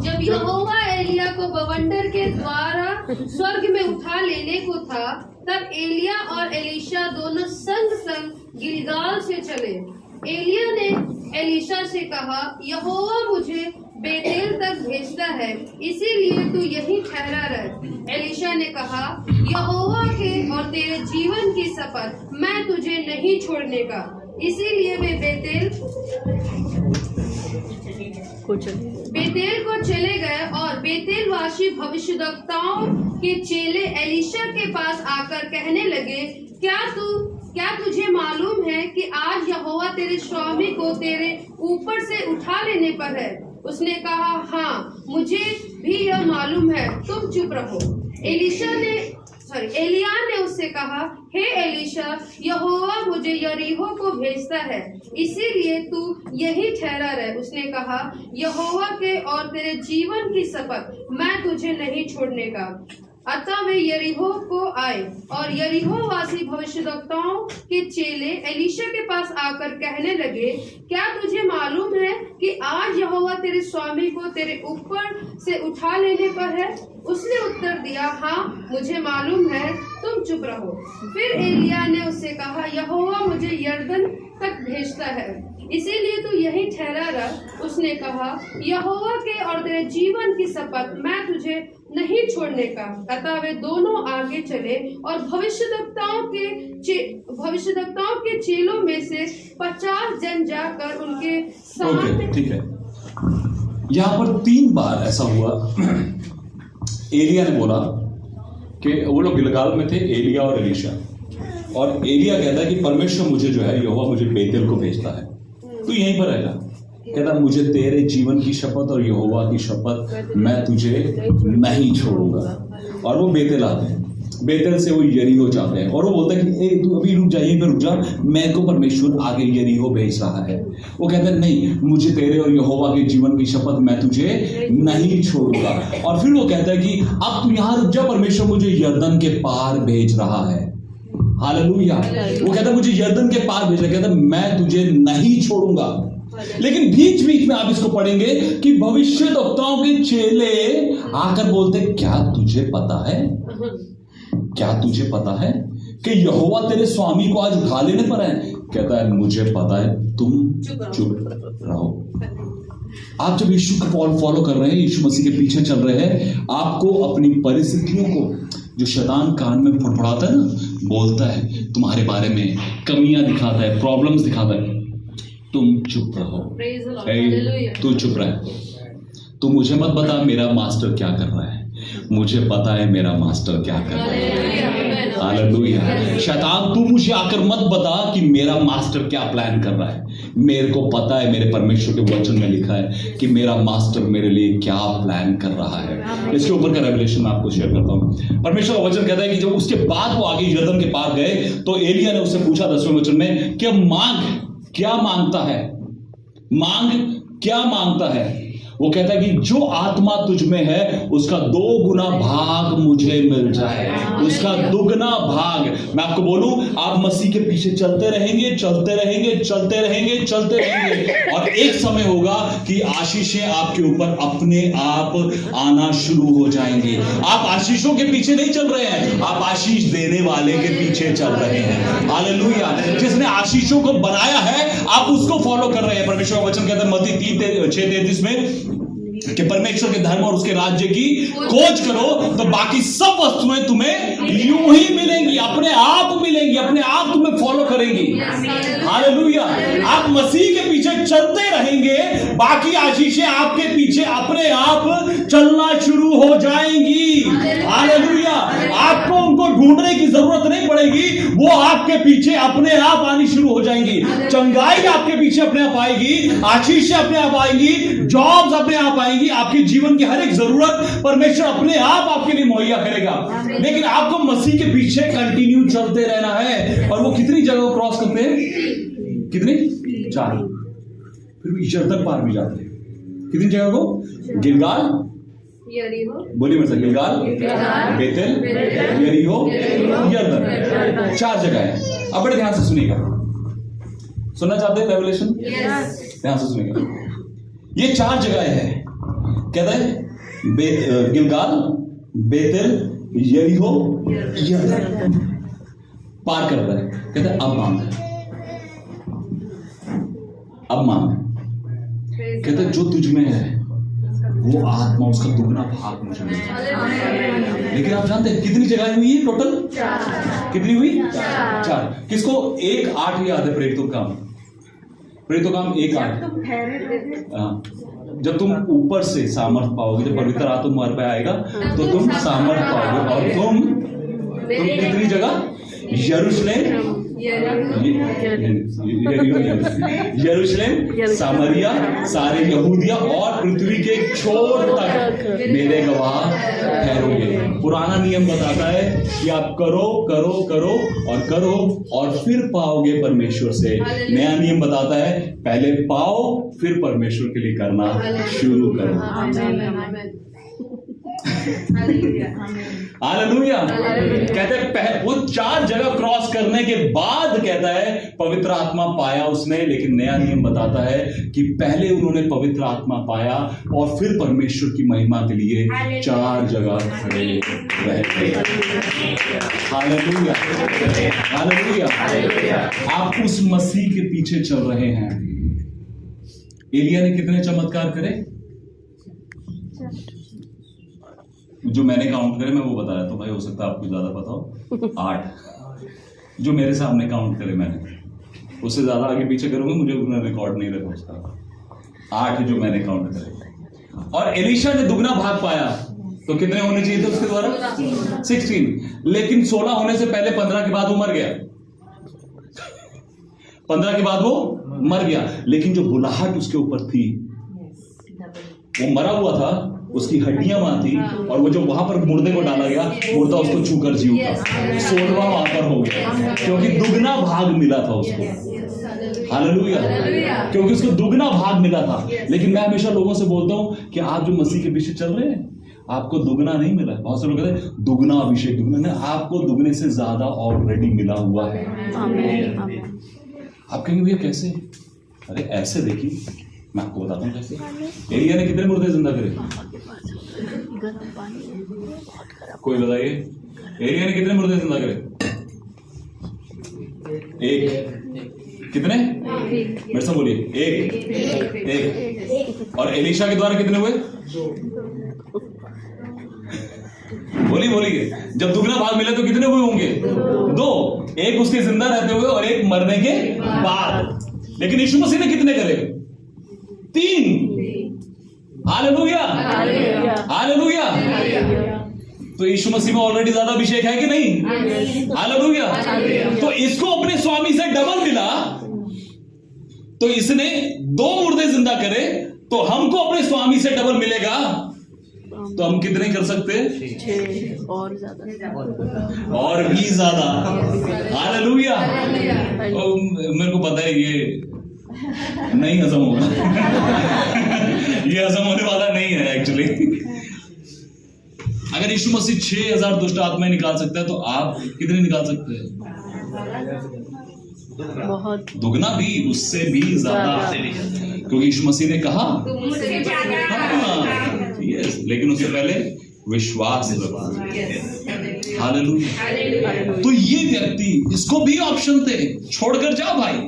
जब यहोवा एलिया को बवंडर के द्वारा स्वर्ग में उठा लेने को था, तब एलिया और एलीशा दोनों संग संग गिलगाल से चले। एलिया ने एलीशा से कहा, यहोवा मुझे बेतेल तक भेजता है, इसीलिए तू यहीं ठहरा रह। एलीशा ने कहा, यहोवा के और तेरे जीवन की शपथ, मैं तुझे नहीं छोड़ने का। इसीलिए वे बेतेल को चले गए, और बेतेलवासी भविष्यद्वक्ताओं के चेले एलीशा के पास आकर कहने लगे, क्या तुझे मालूम है कि आज यहोवा तेरे स्वामी को तेरे ऊपर से उठा लेने पर है? उसने कहा, हाँ, मुझे भी यह मालूम है, तुम चुप रहो। एलिया ने उससे कहा, हे एलीशा, यहोवा मुझे यरीहो को भेजता है, इसीलिए तू यहीं ठहरा रह। उसने कहा, यहोवा के और तेरे जीवन की शपथ, मैं तुझे नहीं छोड़ने का। अतः वे यरीहो को आए, और यरीहो वासी भविष्यद्वक्ताओं के चेले एलीशा के पास आकर कहने लगे, क्या तुझे मालूम है कि आज यहोवा तेरे स्वामी को तेरे ऊपर से उठा लेने पर है? उसने उत्तर दिया, हाँ, मुझे मालूम है, तुम चुप रहो। फिर एलिया ने उससे कहा, यहोवा मुझे यरदन तक भेजता है, इसीलिए तू यहीं ठहरा रह। उसने कहा, यहोवा के और तेरे जीवन की शपथ, मैं तुझे नहीं छोड़ने का। अतः वे दोनों आगे चले, और भविष्यद्वक्ताओं के चेलों में से 50 जन जाकर उनके सामने। ठीक है, यहाँ पर 3 बार ऐसा हुआ। एलिया ने बोला कि वो लोग गिलगाल में थे, एलिया और एलीशा, और एलिया कहता है कि परमेश्वर मुझे जो है, यहोवा मुझे बेतेल को भेजता है, तू यहीं पर रहेगा। कहता मुझे तेरे जीवन की शपथ और यहोवा की शपथ, मैं तुझे नहीं छोड़ूंगा। और वो बेतेल आते हैं, बेतेल से वो यरीहो जाते हैं, और वो बोलता है कि तू अभी रुक जा, यहीं पे रुक जा, मैं को परमेश्वर आगे यरीहो भेज रहा है। वो कहता है नहीं, मुझे तेरे और यहोवा के जीवन की शपथ, मैं तुझे नहीं छोड़ूंगा। और फिर वो कहता है कि अब तू यहाँ रुक जा, परमेश्वर मुझे यरदन के पार भेज रहा है। हालेलुया। वो कहता है मुझे यरदन के पार भेज रहा है, कहता मैं तुझे नहीं छोड़ूंगा। लेकिन बीच बीच में आप इसको पढ़ेंगे कि भविष्यद्वक्ताओं के चेले आकर बोलते, क्या तुझे पता है क्या तुझे पता है कि यहोवा तेरे स्वामी को आज उठा लेने पर है? कहता है मुझे पता है, तुम चुप रहो। आप जब यीशु को फॉलो कर रहे हैं, यीशु मसीह के पीछे चल रहे हैं, आपको अपनी परिस्थितियों को, जो शैतान कान में फड़फड़ाता है ना, बोलता है तुम्हारे बारे में, कमियां दिखाता है, प्रॉब्लम्स दिखाता है, तुम चुप रहो। तू चुप रहे। तू मुझे मत बता मेरा मास्टर क्या कर रहा है, मुझे पता है मेरा मास्टर क्या कर रहा है। हालेलुया। शैतान तू मुझे आकर मत बता कि मेरा मास्टर क्या प्लान कर रहा है। मेरे को पता है, मेरे परमेश्वर के वचन में लिखा है कि मेरा मास्टर मेरे लिए क्या प्लान कर रहा है। इसके ऊपर का रेवलेशन मैं आपको शेयर करता हूं। परमेश्वर का वचन कहता है कि जब उसके बाद वो आगे यरदन के पार गए तो एलिया ने उससे पूछा 10वें वचन में कि मांग क्या मांगता है, मांग क्या मांगता है। वो कहता है कि जो आत्मा तुझ में है उसका 2 गुना भाग मुझे मिल जाए, उसका दुगना भाग। मैं आपको बोलूं, आप मसीह के पीछे चलते रहेंगे, चलते रहेंगे, चलते रहेंगे, चलते रहेंगे, और एक समय होगा कि आशीषें आपके ऊपर अपने आप आना शुरू हो जाएंगे। आप आशीषों के पीछे नहीं चल रहे हैं, आप आशीष देने वाले के पीछे चल रहे हैं। हालेलुया। जिसने आशीषों को बनाया है आप उसको फॉलो कर रहे हैं। परमेश्वर का वचन कहता है मत्ती 3:6-33 में कि परमेश्वर के धर्म और उसके राज्य की खोज करो तो बाकी सब वस्तुएं तुम्हें यूं ही मिलेंगी, अपने आप मिलेंगी, अपने आप तुम्हें फॉलो करेंगी। हालेलुया। आप मसीह के पीछे चलते रहेंगे, बाकी आशीषें आपके पीछे अपने आप चलना शुरू हो जाएंगी। हालेलुया। आपको उनको ढूंढने की जरूरत नहीं पड़ेगी, वो आपके पीछे अपने आप आनी शुरू हो जाएंगी। चंगाई आपके पीछे अपने आप आएगी, आशीषें अपने आप आएंगी, जॉब्स अपने आप आएंगी, आपके जीवन की हर एक जरूरत परमेश्वर अपने आप आपके लिए मुहैया करेगा। लेकिन आपको मसीह के पीछे कंटिन्यू चलते रहना है। और वो कितनी जगह क्रॉस करते हैं? कितनी? 4। फिर वो यरदन पार भी जाते हैं। कितनी जगह को? गिलगाल, बोलिए मेरे साथ, गिलगाल, बेतेल, यरीहो, यरदन। 4 जगह है। अब बड़े ध्यान से सुनिएगा, सुनना चाहते हैं रेवलेशन? ध्यान से सुनिएगा। ये 4 जगह है। कहता है गिलगाल, बेतेल, यरीहो, यरदन पार करता है। कहता है अब मांग, अब मांग। कहता है जो तुझ में है वो आत्मा, उसका दुगना भाग मुझे मिल जाए। लेकिन आप जानते हैं कितनी जगह हुई है टोटल? 4। कितनी हुई? 4। किसको? 1:8 याद है? प्रेरितों का काम, प्रेरितों का काम 1:8। हाँ, जब तुम ऊपर से सामर्थ पाओगे, जब पवित्र आत्मा तुम्हारे पे आएगा तो तुम सामर्थ पाओगे। और तुम कितनी जगह? यरूशलेम, यरूशलेम, सामरिया, सारे यहूदिया और पृथ्वी के छोर तक मेरे गवाह ठहरोगे। पुराना नियम बताता है कि आप करो करो करो और करो और फिर पाओगे परमेश्वर से। नया नियम बताता है पहले पाओ फिर परमेश्वर के लिए करना शुरू करो। हालेलुया। कहते हैं वो 4 जगह क्रॉस करने के बाद कहता है पवित्र आत्मा पाया उसने। लेकिन नया नियम बताता है कि पहले उन्होंने पवित्र आत्मा पाया और फिर परमेश्वर की महिमा के लिए 4 जगह खड़े रहे। Hallelujah, hallelujah. आप उस मसीह के पीछे चल रहे हैं। एलिया ने कितने चमत्कार करे? जो मैंने काउंट करे मैं वो बताया, तो भाई हो सकता है आपको ज्यादा पता हो। 8 जो मेरे सामने काउंट करे मैंने, उससे ज्यादा आगे पीछे करूंगा मुझे उतना रिकॉर्ड नहीं रखा उसका। 8 जो मैंने काउंट करे। और एलीशा ने दुगना भाग पाया, तो कितने होने चाहिए थे उसके द्वारा? 16। लेकिन 16 होने से पहले 15 के बाद वो मर गया। 15 के बाद वो मर गया। लेकिन जो बुलाहट उसके ऊपर थी, वो मरा हुआ था, उसकी हड्डियां वहां थी, और वो जो वहां पर मुर्दे को डाला गया, मुर्दा उसको छूकर जी उठा। 16वां वहां पर हो गया क्योंकि दुगना भाग मिला था उसको। हालेलुया। क्योंकि उसको दुगना भाग मिला था। लेकिन मैं हमेशा लोगों से बोलता हूं कि आप जो मसीह के पीछे चल रहे हैं आपको दुगना नहीं मिला। बहुत से लोग कहते हैं दुगना अभिषेक, दुगना नहीं, आपको दुगने से ज्यादा ऑलरेडी मिला हुआ है। आप कहेंगे भैया कैसे? अरे ऐसे देखिए, मैं आपको बताता हूँ कैसे। एलिया ने कितने मुर्दे जिंदा करे? कोई बताइए, एलिया ने कितने मुर्दे जिंदा करे? एक। कितने? मेरे से बोलिए। एक। और एलीशा के द्वारा कितने हुए? बोलिए। जब दुगना भाग मिला तो कितने हुए होंगे? 2। एक उसके जिंदा रहते हुए और एक मरने के बाद। लेकिन यीशु मसीह ने कितने करे? 3। Hallelujah, hallelujah. तो यीशु मसीह में ऑलरेडी ज्यादा अभिषेक है कि नहीं? हालेलुया। तो इसको अपने स्वामी से डबल मिला, तो इसने 2 मुर्दे जिंदा करे, तो हमको अपने स्वामी से डबल मिलेगा, तो हम कितने कर सकते हैं? 6 और ज्यादा, और भी ज्यादा। हालेलुया। मेरे को पता है ये नहीं हजम होगा। ये हजम होने वाला नहीं है एक्चुअली। अगर यीशु मसीह 6000 दुष्ट आत्माएं निकाल सकता है, तो आप कितने निकाल सकते हैं? बहुत दुगना भी, उससे भी ज्यादा। क्योंकि यीशु मसीह ने कहा यस, लेकिन उससे पहले विश्वास रखो। हालेलुया। तो ये व्यक्ति, इसको भी ऑप्शन थे, छोड़कर जा भाई,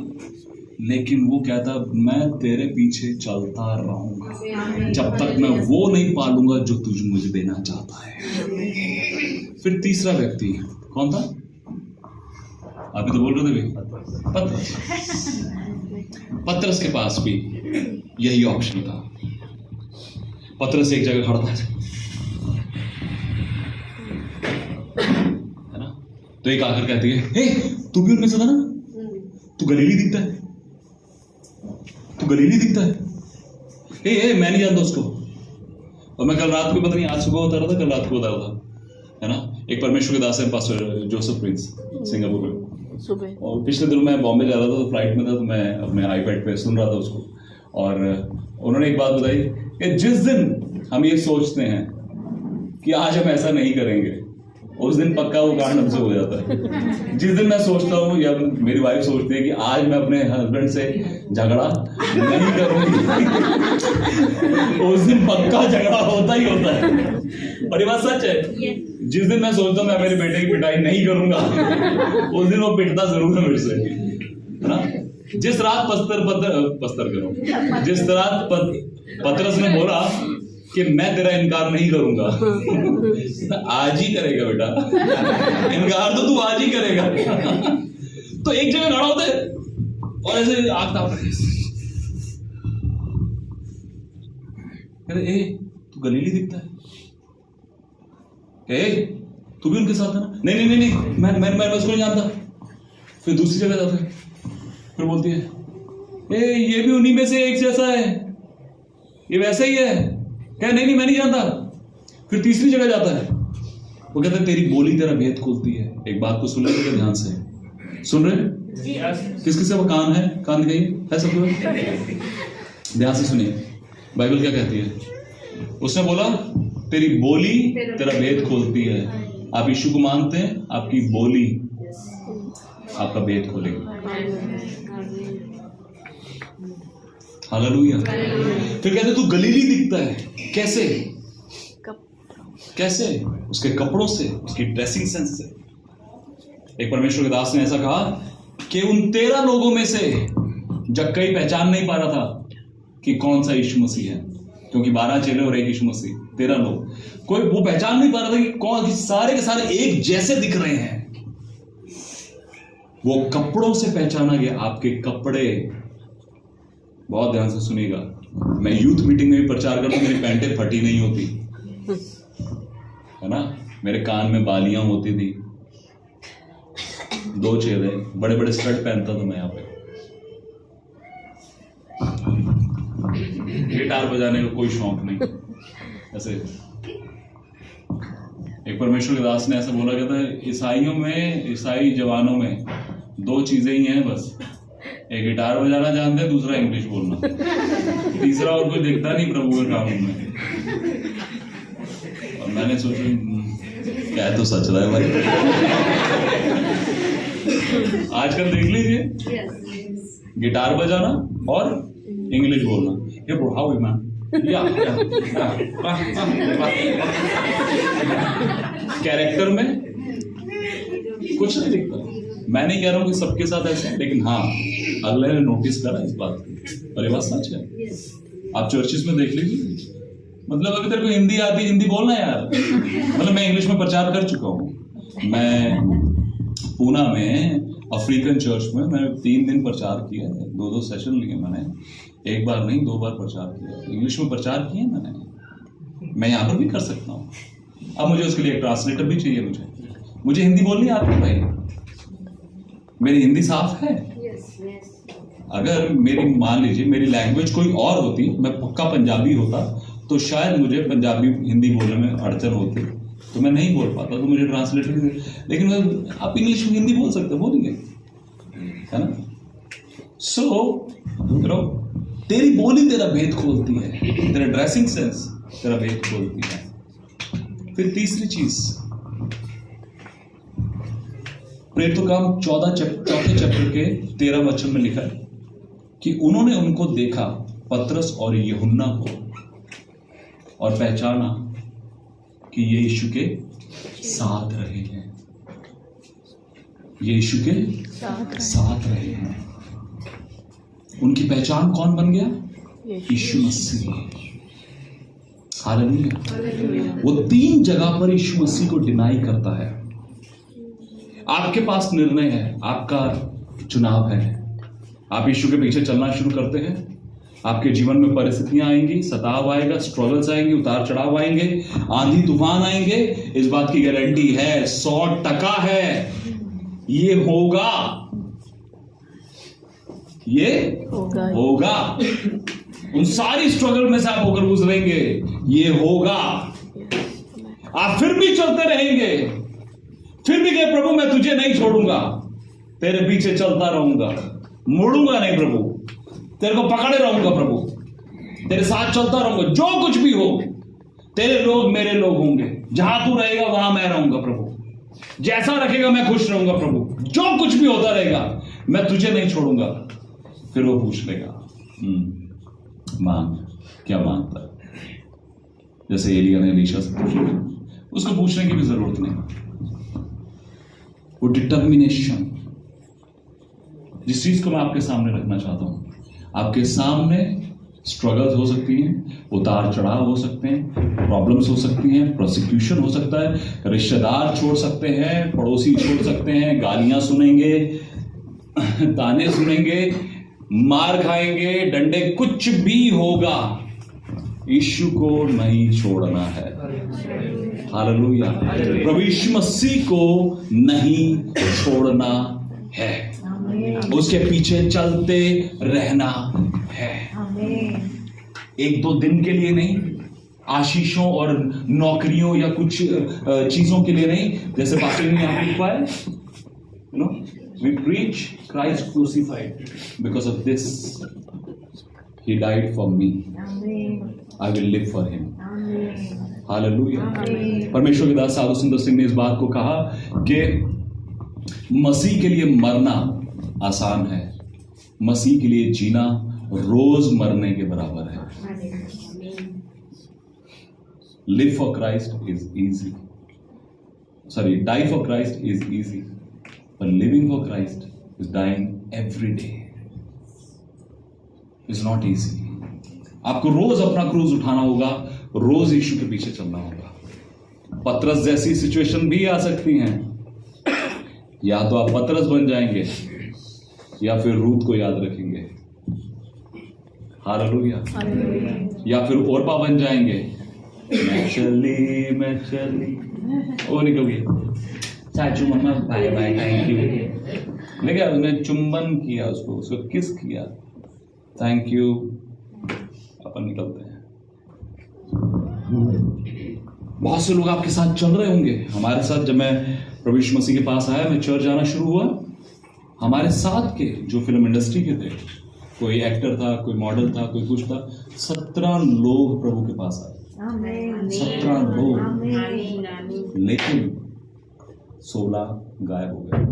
लेकिन वो कहता मैं तेरे पीछे चलता रहूंगा जब तक मैं वो नहीं पालूंगा जो तुझ मुझे देना चाहता है। फिर तीसरा व्यक्ति कौन था? अभी तो बोल रहे थे पतरस। पतरस के पास भी यही ऑप्शन था। पतरस एक जगह खड़ा था, है ना? तो एक आकर कहती है, हे तू भी उनमें से था ना? तू गलीली दिखता है, तू गलीली दिखता है। हे मैं नहीं जानता उसको। और मैं कल रात को, पता नहीं आज सुबह बता रहा था, कल रात को बता रहा था, है ना? एक परमेश्वर के दास है पास्टर जोसेफ प्रिंस, सिंगापुर में। सुबह। और पिछले दिनों मैं बॉम्बे जा रहा था, तो फ्लाइट में था, तो मैं अपने आईपैड पे सुन रहा था उसको। और उन्होंने एक बात बताई कि जिस दिन हम ये सोचते हैं कि आज हम ऐसा नहीं करेंगे, उस दिन पक्का वो कांड हमसे हो जाता है। जिस दिन मैं सोचता हूँ या मेरी वाइफ सोचती है कि आज मैं अपने हस्बैंड से झगड़ा नहीं करूंगी, उस दिन पक्का झगड़ा होता ही होता है। और ये बात सच है। जिस दिन मैं सोचता हूँ मैं मेरे बेटे की पिटाई नहीं करूंगा, उस दिन वो पिटता जरूर है मेरे से, है ना? जिस रात जिस रात पतरस ने बोला कि मैं तेरा इनकार नहीं करूंगा, आज ही करेगा बेटा। इनकार तो तू आज ही करेगा। तो एक जगह खड़ा होते और ऐसे आग ताप रहे, ए तू गलीली दिखता है, ए तू भी उनके साथ है ना? नहीं मैं उसको नहीं जानता। फिर दूसरी जगह जाता है, फिर बोलती है, ए ये भी उन्हीं में से एक जैसा है, ये वैसा ही है। क्या? नहीं मैं नहीं जानता। फिर तीसरी जगह जाता है, वो कहता है तेरी बोली तेरा भेद खोलती है। एक बात को सुन ले ध्यान से, सुन रहे? किस किस वो कान है? कान दिखाइए, है सबको? ध्यान से सुनिए, बाइबल क्या कहती है। उसने बोला तेरी बोली तेरा भेद खोलती है। आप यीशु को मानते हैं, आपकी बोली आपका भेद खोलेगी। हालेलुया। फिर कहते तू गलीली दिखता है, कैसे? कैसे? उसके कपड़ों से, उसकी ड्रेसिंग सेंस से। एक परमेश्वर के दास ने ऐसा कहा कि उन 13 लोगों में से जक्कई पहचान नहीं पा रहा था कि कौन सा यीशु मसीह है, क्योंकि 12 चेले और एक यीशु मसीह, 13 लोग, कोई वो पहचान नहीं पा रहा था कि कौन, कि सारे के सारे एक जैसे दिख रहे हैं। वो कपड़ों से पहचाना गया। आपके कपड़े, बहुत ध्यान से सुनिएगा, मैं यूथ मीटिंग में भी प्रचार करता हूं, मेरी पैंटें फटी नहीं होती, है ना? मेरे कान में बालियां होती थी, 2 छेद है, बड़े बड़े स्कर्ट पहनता था मैं यहाँ पे। गिटार बजाने का कोई शौक नहीं। ऐसे एक परमेश्वर के दास ने ऐसा बोला, कहता है ईसाई जवानों में 2 चीजें ही हैं बस, एक गिटार बजाना जानते हैं, दूसरा इंग्लिश बोलना, तीसरा और कोई दिखता नहीं प्रभु के काम में। और मैंने सोचा क्या तो सच रहा है भाई। आजकल देख लीजिए, गिटार बजाना और इंग्लिश बोलना, Hey bro, how are you, man? Yeah. Character में कुछ नहीं दिखता। मैं नहीं कह रहा हूँ कि सबके साथ ऐसा है, लेकिन हाँ अगले ने नोटिस करा इस बात को, और ये बात सच है। आप चर्चिस में देख लीजिए, मतलब अगर तेरे को हिंदी आती, हिंदी बोलना यार। मतलब मैं इंग्लिश में प्रचार कर चुका हूँ। मैं पूना में अफ्रीकन चर्च में मैंने 3 दिन प्रचार किया है, 2 सेशन लिए मैंने, एक बार नहीं 2 बार प्रचार किया, इंग्लिश में प्रचार किया मैंने। मैं यहाँ पर भी कर सकता हूँ। अब मुझे उसके लिए एक ट्रांसलेटर भी चाहिए। मुझे हिंदी बोलनी आती है भाई, मेरी हिंदी साफ है। अगर मेरी मान लीजिए मेरी लैंग्वेज कोई और होती, मैं पक्का पंजाबी होता, तो शायद मुझे पंजाबी हिंदी बोलने में अड़चन होती, तो मैं नहीं बोल पाता, तो मुझे ट्रांसलेटर। लेकिन आप इंग्लिश में हिंदी बोल सकते, बोलिए, है ना। सो तेरी बोली तेरा भेद खोलती है, तेरा ड्रेसिंग सेंस तेरा भेद खोलती है। फिर तीसरी चीज, प्रेरितों का काम 4 चैप्टर के 13 वचन में लिखा है कि उन्होंने उनको देखा, पतरस और यूहन्ना को, और पहचाना कि ये यीशु के साथ रहे हैं। ये यीशु के साथ रहे हैं। उनकी पहचान कौन बन गया? यीशु मसीह। हालेलुया। वो 3 जगह पर यीशु मसीह को डिनाई करता है। आपके पास निर्णय है, आपका चुनाव है। आप यीशु के पीछे चलना शुरू करते हैं, आपके जीवन में परिस्थितियां आएंगी, सताव आएगा, स्ट्रगल्स आएंगे, उतार चढ़ाव आएंगे, आंधी तूफान आएंगे। इस बात की गारंटी है, 100% है, ये होगा, ये होगा। उन सारी स्ट्रगल में से आप होकर गुजरेंगे, ये होगा। आप फिर भी चलते रहेंगे, फिर भी कहे प्रभु मैं तुझे नहीं छोड़ूंगा, तेरे पीछे चलता रहूंगा, मुड़ूंगा नहीं प्रभु, तेरे को पकड़े रहूंगा प्रभु, तेरे साथ चलता रहूंगा, जो कुछ भी हो। तेरे लोग मेरे लोग होंगे, जहां तू रहेगा वहां मैं रहूंगा प्रभु, जैसा रखेगा मैं खुश रहूंगा प्रभु, जो कुछ भी होता रहेगा मैं तुझे नहीं छोड़ूंगा। फिर वो पूछ लेगा मांग, क्या मांगता? जैसे एलिया ने एलीशा से पूछा, उसको पूछने की भी जरूरत नहीं। वो डिटर्मिनेशन, जिस चीज को मैं आपके सामने रखना चाहता हूं, आपके सामने स्ट्रगल्स हो सकती हैं, उतार चढ़ाव हो सकते हैं, प्रॉब्लम्स हो सकती हैं, प्रोसिक्यूशन हो सकता है, रिश्तेदार छोड़ सकते हैं, पड़ोसी छोड़ सकते हैं, गालियां सुनेंगे, ताने सुनेंगे, मार खाएंगे, डंडे, कुछ भी होगा, यीशु को नहीं छोड़ना है। हालेलुया। प्रभु यीशु मसीह को नहीं छोड़ना है, उसके पीछे चलते रहना है। 1-2 दिन के लिए नहीं, आशीषों और नौकरियों या कुछ चीजों के लिए नहीं। जैसे पास्टर ने यहाँ लिखा है, you know, we preach Christ crucified. Because of this, He died for me. I will live for Him. Hallelujah. परमेश्वर के दास साधु सुंदर सिंह ने इस बात को कहा कि मसीह के लिए मरना आसान है, मसीह के लिए जीना रोज मरने के बराबर है। Live for Christ is easy. Sorry, die for Christ is easy. But living for Christ is dying every day. It's not easy. आपको रोज अपना क्रूज उठाना होगा, रोज यीशु के पीछे चलना होगा। पतरस जैसी सिचुएशन भी आ सकती हैं, या तो आप पतरस बन जाएंगे या फिर रूत को याद रखेंगे। हालेलुया। या फिर ओरपा बन जाएंगे, मैं चली वो निकल गई, चाचू मम्मा बाय बाय थैंक यू, लेकिन उसने चुंबन किया, उसको किस किया, थैंक यू, अपन निकलते हैं। बहुत से लोग आपके साथ चल रहे होंगे। हमारे साथ जब मैं प्रभु यीशु मसीह के पास आया, मैं चर्च जाना शुरू हुआ, हमारे साथ के जो फिल्म इंडस्ट्री के थे, कोई एक्टर था, कोई मॉडल था, कोई कुछ था, 17 लोग प्रभु के पास आए, 17 लोग, लेकिन 16 गायब हो गए।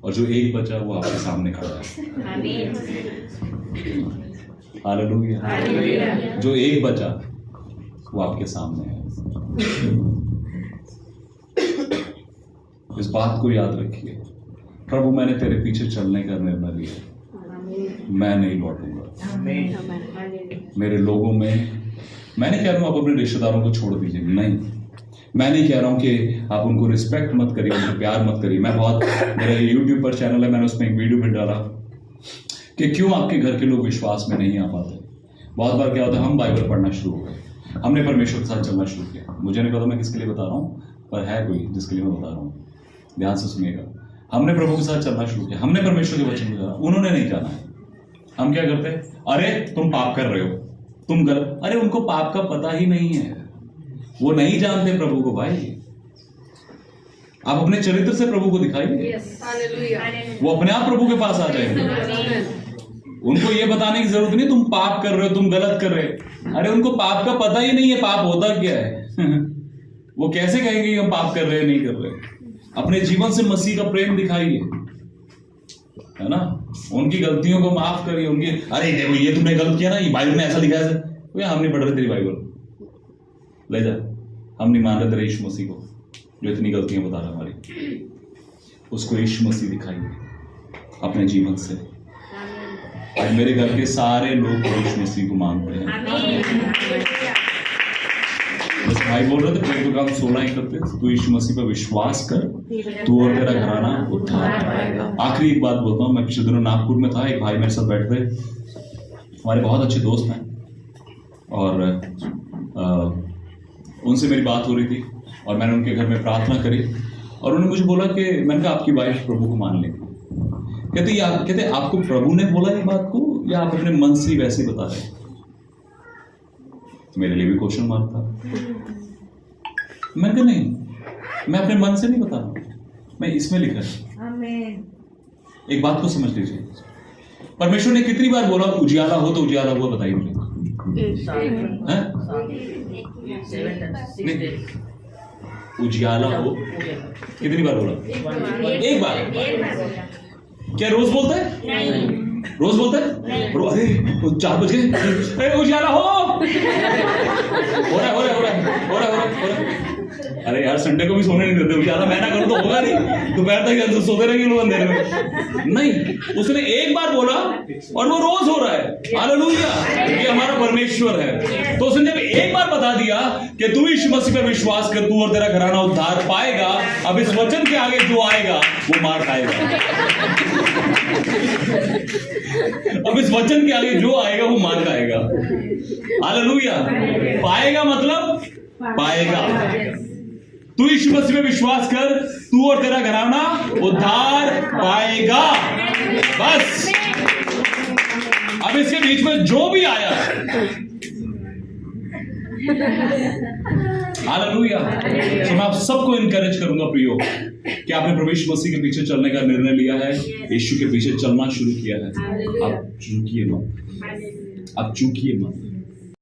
और जो एक बचा वो आपके सामने खड़ा है। हालेलुया। जो एक बचा वो आपके सामने है। इस बात को याद रखिए, प्रभु मैंने तेरे पीछे चलने का निर्णय लिया, मैं नहीं लौटूंगा। मेरे लोगों में, मैं नहीं कह रहा हूं आप अपने रिश्तेदारों को छोड़ दीजिए, नहीं, मैं नहीं कह रहा हूं कि आप उनको रिस्पेक्ट मत करिए, उनको प्यार मत करिए। मैं बहुत, मेरा YouTube पर चैनल है, मैंने उसमें एक वीडियो भी डाला कि क्यों आपके घर के लोग विश्वास में नहीं आ पाते। बहुत बार क्या होता है, हम बाइबल पढ़ना शुरू हो गए, हमने परमेश्वर के साथ चलना शुरू किया। मुझे नहीं पता मैं किसके लिए बता रहा हूँ, पर है कोई जिसके लिए मैं बता रहा हूँ, ध्यान से सुनिएगा। हमने प्रभु के साथ चलना शुरू किया, हमने परमेश्वर के वचन को जाना, उन्होंने नहीं जाना है। हम क्या करते हैं, अरे तुम पाप कर रहे हो, तुम गलत। अरे उनको पाप का पता ही नहीं है, वो नहीं जानते प्रभु को। भाई आप अपने चरित्र से प्रभु को दिखाइए, वो अपने आप प्रभु के पास आ जाएंगे। उनको ये बताने की जरूरत नहीं तुम पाप कर रहे हो, तुम गलत कर रहे हो। अरे उनको पाप का पता ही नहीं है, पाप होता क्या है। वो कैसे कहेंगे कि हम पाप कर रहे हैं, नहीं कर रहे। अपने जीवन से मसीह का प्रेम दिखाइए, है ना। उनकी गलतियों को माफ करिए, उनकी, अरे देखो ये तुमने गलत किया ना, ये बाइबल में ऐसा लिखा है। हम नहीं पढ़ रहे तेरी बाइबल, ले जा, हम नहीं मान रहे तेरे यीशु मसीह को जो इतनी गलतियां बता रहा हमारी। उसको यीशु मसीह दिखाइए अपने जीवन से। आज मेरे घर के सारे लोग यीशु मसीह को मानते हैं। बस भाई बोल रहे थे प्रेम का काम 16:31, तू यीशु मसीह पर विश्वास कर, तू और तेरा घराना उद्धार पाएगा। आखिरी एक बात बोलता हूँ, मैं पिछले दिनों नागपुर में था, एक भाई मेरे साथ बैठ गए, हमारे बहुत अच्छे दोस्त हैं, और उनसे मेरी बात हो रही थी और मैंने उनके घर में प्रार्थना करी और उन्होंने मुझे बोला कि, मैंने कहा आपकी वाइफ प्रभु को मान लेगी। कहते आपको प्रभु ने बोला ये बात को या आप अपने मन से ही वैसे ही बता रहे हैं? मेरे लिए भी क्वेश्चन मार्क था। मैंने कहा नहीं, मैं अपने मन से नहीं बता रहा, मैं इसमें लिखा है। एक बात को समझ लीजिए, परमेश्वर ने कितनी बार बोला उजियाला हो, तो उजियाला हुआ? बताइए मुझे। उजियाला हो कितनी बार बोला? एक बार। क्या रोज बोलता है? रोज बोलता है? अरे 4 बज गए, उजियाला हो रहा है। अरे यार संडे को भी सोने नहीं देते, उजियाला मैं ना करूं तो होगा नहीं, दोपहर तक सोते रहेंगे लोग अंधेरे में। नहीं, उसने एक बार बोला और वो रोज हो रहा है। हालेलुया, ये हमारा परमेश्वर है। तो उसने जब एक बार बता दिया कि तू यीशु मसीह पर विश्वास कर, तू और तेरा घराना उद्धार पाएगा, अब इस वचन के आगे जो आएगा वो मार खाएगा। अब इस वचन के आगे जो आएगा वो मार खाएगा। हालेलुया, पाएगा मतलब पाएगा। तू यीशु मसीह में विश्वास कर, तू और तेरा घराना उद्धार पाएगा। बस अब इसके बीच में जो भी आया, हालेलुया। तो मैं आप सबको इनकरेज करूंगा प्रियो कि आपने प्रभु यीशु मसीह के पीछे चलने का निर्णय लिया है, यीशु के पीछे चलना शुरू किया है। आप चूकिए मत, आप चूकिए मत।